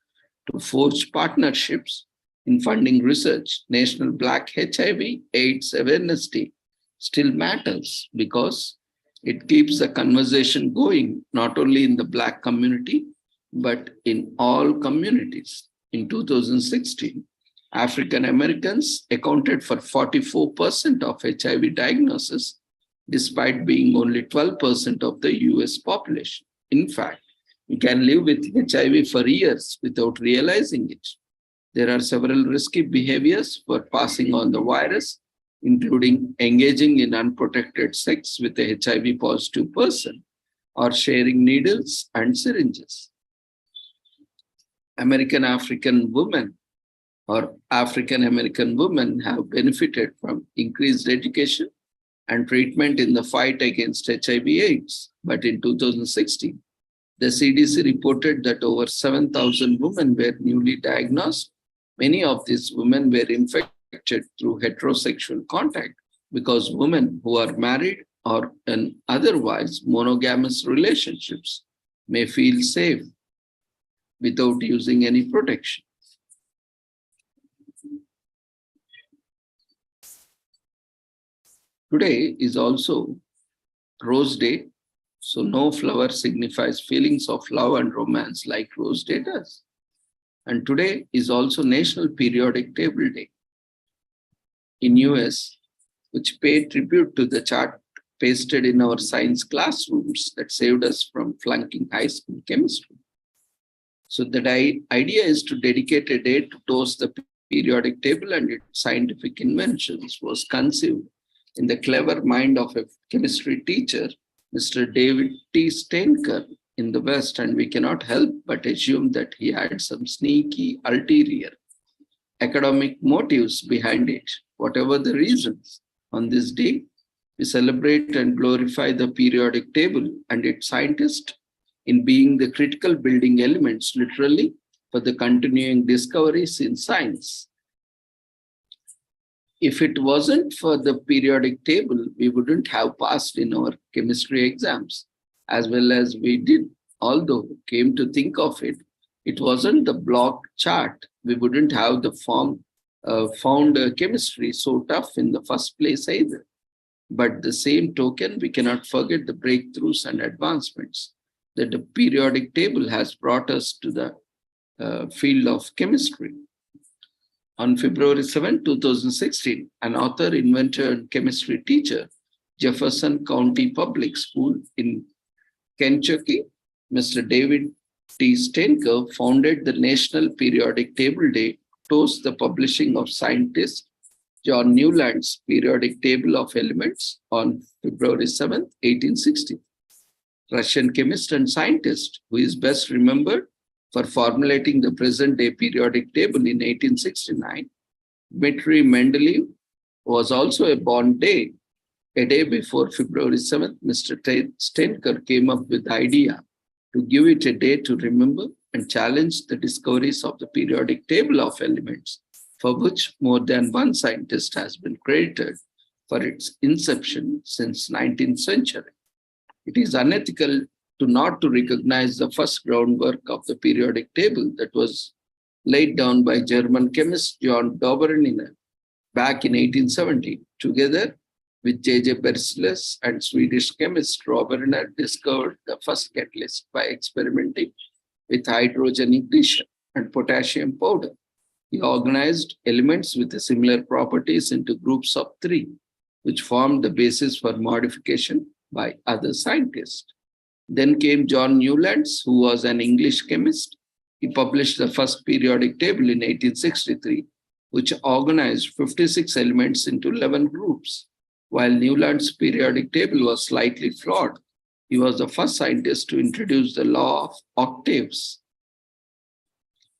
to forge partnerships in funding research. National Black HIV/AIDS Awareness Day still matters because it keeps the conversation going, not only in the Black community, but in all communities. In 2016, African Americans accounted for 44% of HIV diagnosis, despite being only 12% of the US population. In fact, you can live with HIV for years without realizing it. There are several risky behaviors for passing on the virus, including engaging in unprotected sex with a HIV positive person or sharing needles and syringes. American African women or African American women have benefited from increased education and treatment in the fight against HIV/AIDS. But in 2016, the CDC reported that over 7,000 women were newly diagnosed. Many of these women were infected through heterosexual contact because women who are married or in otherwise monogamous relationships may feel safe without using any protection. Today is also Rose Day, so no flower signifies feelings of love and romance like Rose Day does. And today is also National Periodic Table Day in US, which paid tribute to the chart pasted in our science classrooms that saved us from flunking high school chemistry. So the idea is to dedicate a day to toast the periodic table and its scientific inventions was conceived in the clever mind of a chemistry teacher, Mr. David T. Steinker in the West, and we cannot help but assume that he had some sneaky ulterior academic motives behind it. Whatever the reasons, on this day, we celebrate and glorify the periodic table and its scientists in being the critical building elements, literally, for the continuing discoveries in science. If it wasn't for the periodic table, we wouldn't have passed in our chemistry exams as well as we did. Although, came to think of it, it wasn't the block chart. We wouldn't have the found chemistry so tough in the first place either. But the same token, we cannot forget the breakthroughs and advancements that the periodic table has brought us to the field of chemistry. On February 7, 2016, an author, inventor, and chemistry teacher, Jefferson County Public School in Kentucky, Mr. David T. Steinker founded the National Periodic Table Day to toast the publishing of scientists John Newland's periodic table of elements on February 7, 1860. Russian chemist and scientist who is best remembered for formulating the present-day periodic table in 1869, Dmitry Mendeleev, was also a born day. A day before February 7th, Mr. Steinker came up with the idea to give it a day to remember and challenge the discoveries of the periodic table of elements, for which more than one scientist has been credited for its inception since 19th century. It is unethical not to recognize the first groundwork of the periodic table that was laid down by German chemist John Dobberiner back in 1870. Together with J.J. Berzelius and Swedish chemist Dobberiner discovered the first catalyst by experimenting with hydrogen ignition and potassium powder. He organized elements with similar properties into groups of 3, which formed the basis for modification by other scientists. Then came John Newlands, who was an English chemist. He published the first periodic table in 1863, which organized 56 elements into 11 groups. While Newland's periodic table was slightly flawed, he was the first scientist to introduce the law of octaves.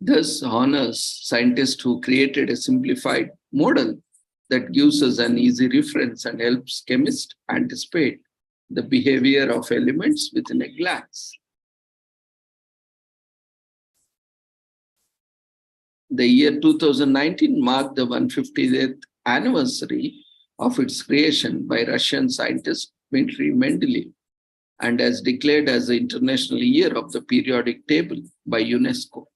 This honors scientists who created a simplified model that gives us an easy reference and helps chemists anticipate the behavior of elements within a glass. The year 2019 marked the 150th anniversary of its creation by Russian scientist Dmitry Mendeleev, and as declared as the International Year of the Periodic Table by UNESCO.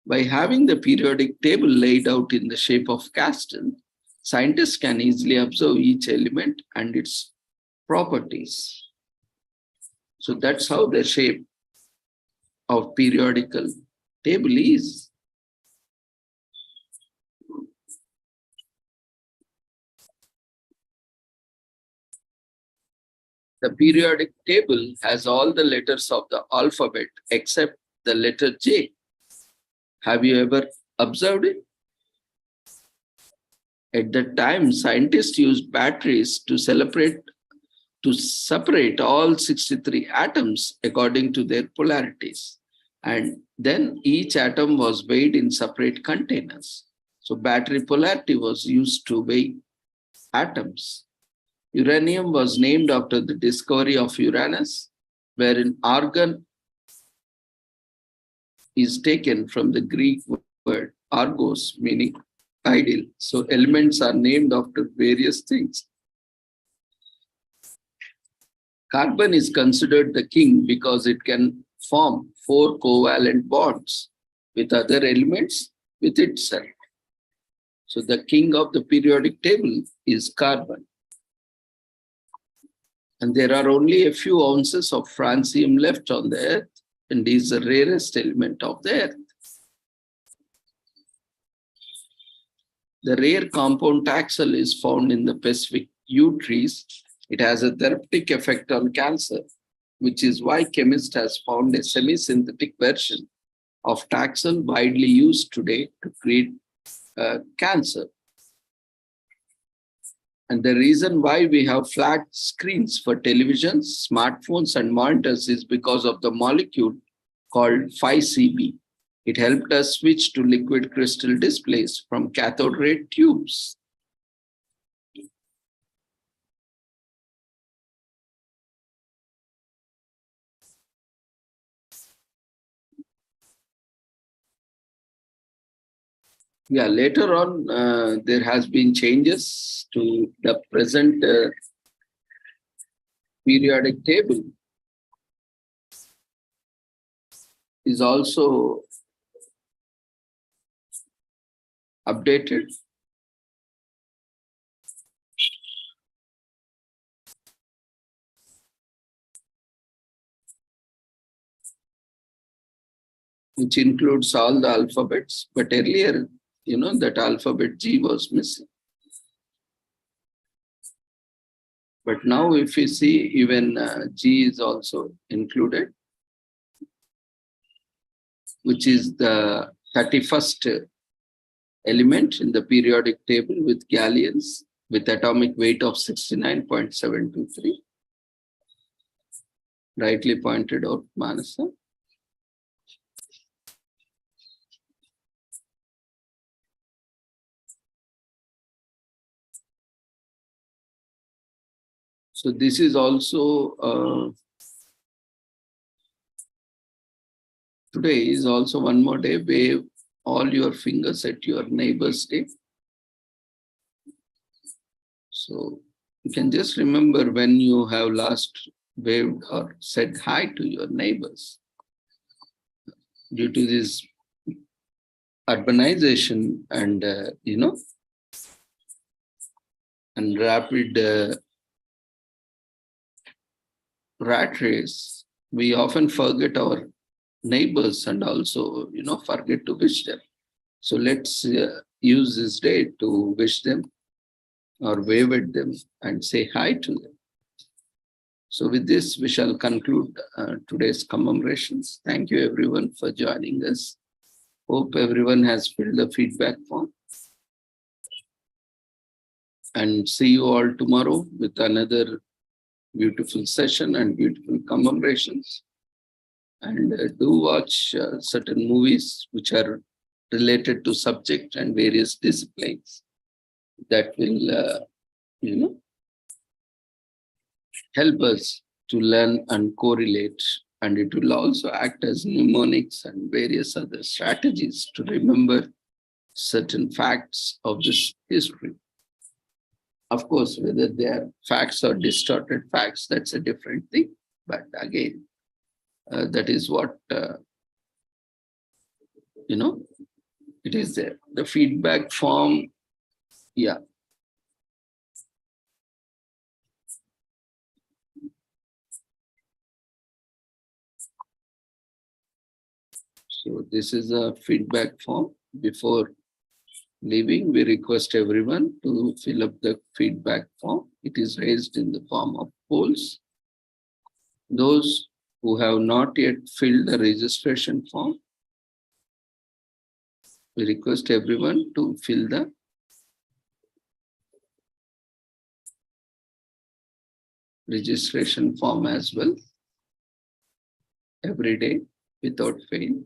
By having the periodic table laid out in the shape of castle, scientists can easily observe each element and its properties. So that's how the shape of periodical table is. The periodic table has all the letters of the alphabet except the letter J. Have you ever observed it? At that time, scientists used batteries to separate all 63 atoms according to their polarities. And then each atom was weighed in separate containers. So battery polarity was used to weigh atoms. Uranium was named after the discovery of Uranus, wherein argon is taken from the Greek word argos, meaning ideal. So elements are named after various things. Carbon is considered the king because it can form 4 covalent bonds with other elements with itself. So the king of the periodic table is carbon. And there are only a few ounces of francium left on the earth, and is the rarest element of the earth. The rare compound Taxol is found in the Pacific yew trees. It has a therapeutic effect on cancer, which is why chemists has found a semi-synthetic version of Taxol widely used today to treat cancer. And the reason why we have flat screens for televisions, smartphones, and monitors is because of the molecule called 5CB. It helped us switch to liquid crystal displays from cathode ray tubes. Yeah, later on, there has been changes to the present periodic table. Is also updated. Which includes all the alphabets, but earlier, that alphabet G was missing. But now if you see, even G is also included, which is the 31st element in the periodic table with galliums with atomic weight of 69.723. Rightly pointed out, Manasa. So this is also, today is also one more day. Wave all your fingers at your neighbor's day. So you can just remember when you have last waved or said hi to your neighbors. Due to this urbanization and, and rapid rat race, we often forget our neighbors and also, forget to wish them. So let's use this day to wish them or wave at them and say hi to them. So with this, we shall conclude today's commemorations. Thank you everyone for joining us. Hope everyone has filled the feedback form. And see you all tomorrow with another beautiful session and beautiful commemorations. And do watch certain movies which are related to subject and various disciplines that will, help us to learn and correlate. And it will also act as mnemonics and various other strategies to remember certain facts of this history. Of course, whether they are facts or distorted facts, that's a different thing. But again, that is what, it is there. The feedback form, yeah. So this is a feedback form. Before leaving, we request everyone to fill up the feedback form. It is raised in the form of polls. Those who have not yet filled the registration form, we request everyone to fill the registration form as well every day without fail.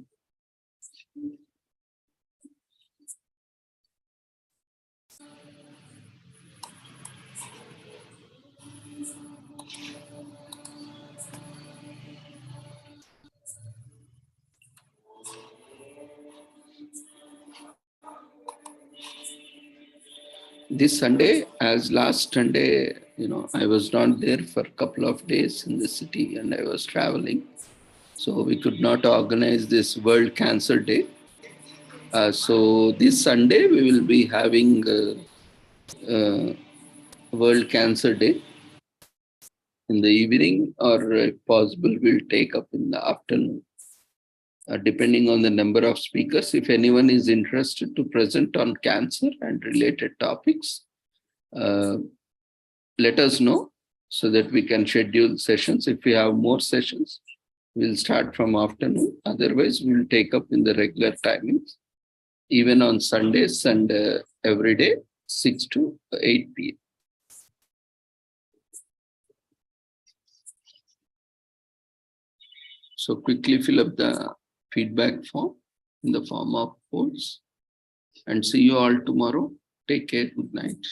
This Sunday, as last Sunday, I was not there for a couple of days in the city and I was traveling. So we could not organize this World Cancer Day. So this Sunday, we will be having World Cancer Day in the evening, or if possible, we'll take up in the afternoon. Depending on the number of speakers. If anyone is interested to present on cancer and related topics, let us know so that we can schedule sessions. If we have more sessions, we'll start from afternoon. Otherwise, we'll take up in the regular timings, even on Sundays and every day, 6 to 8 p.m. So quickly fill up the feedback form in the form of polls, and see you all tomorrow. Take care. Good night.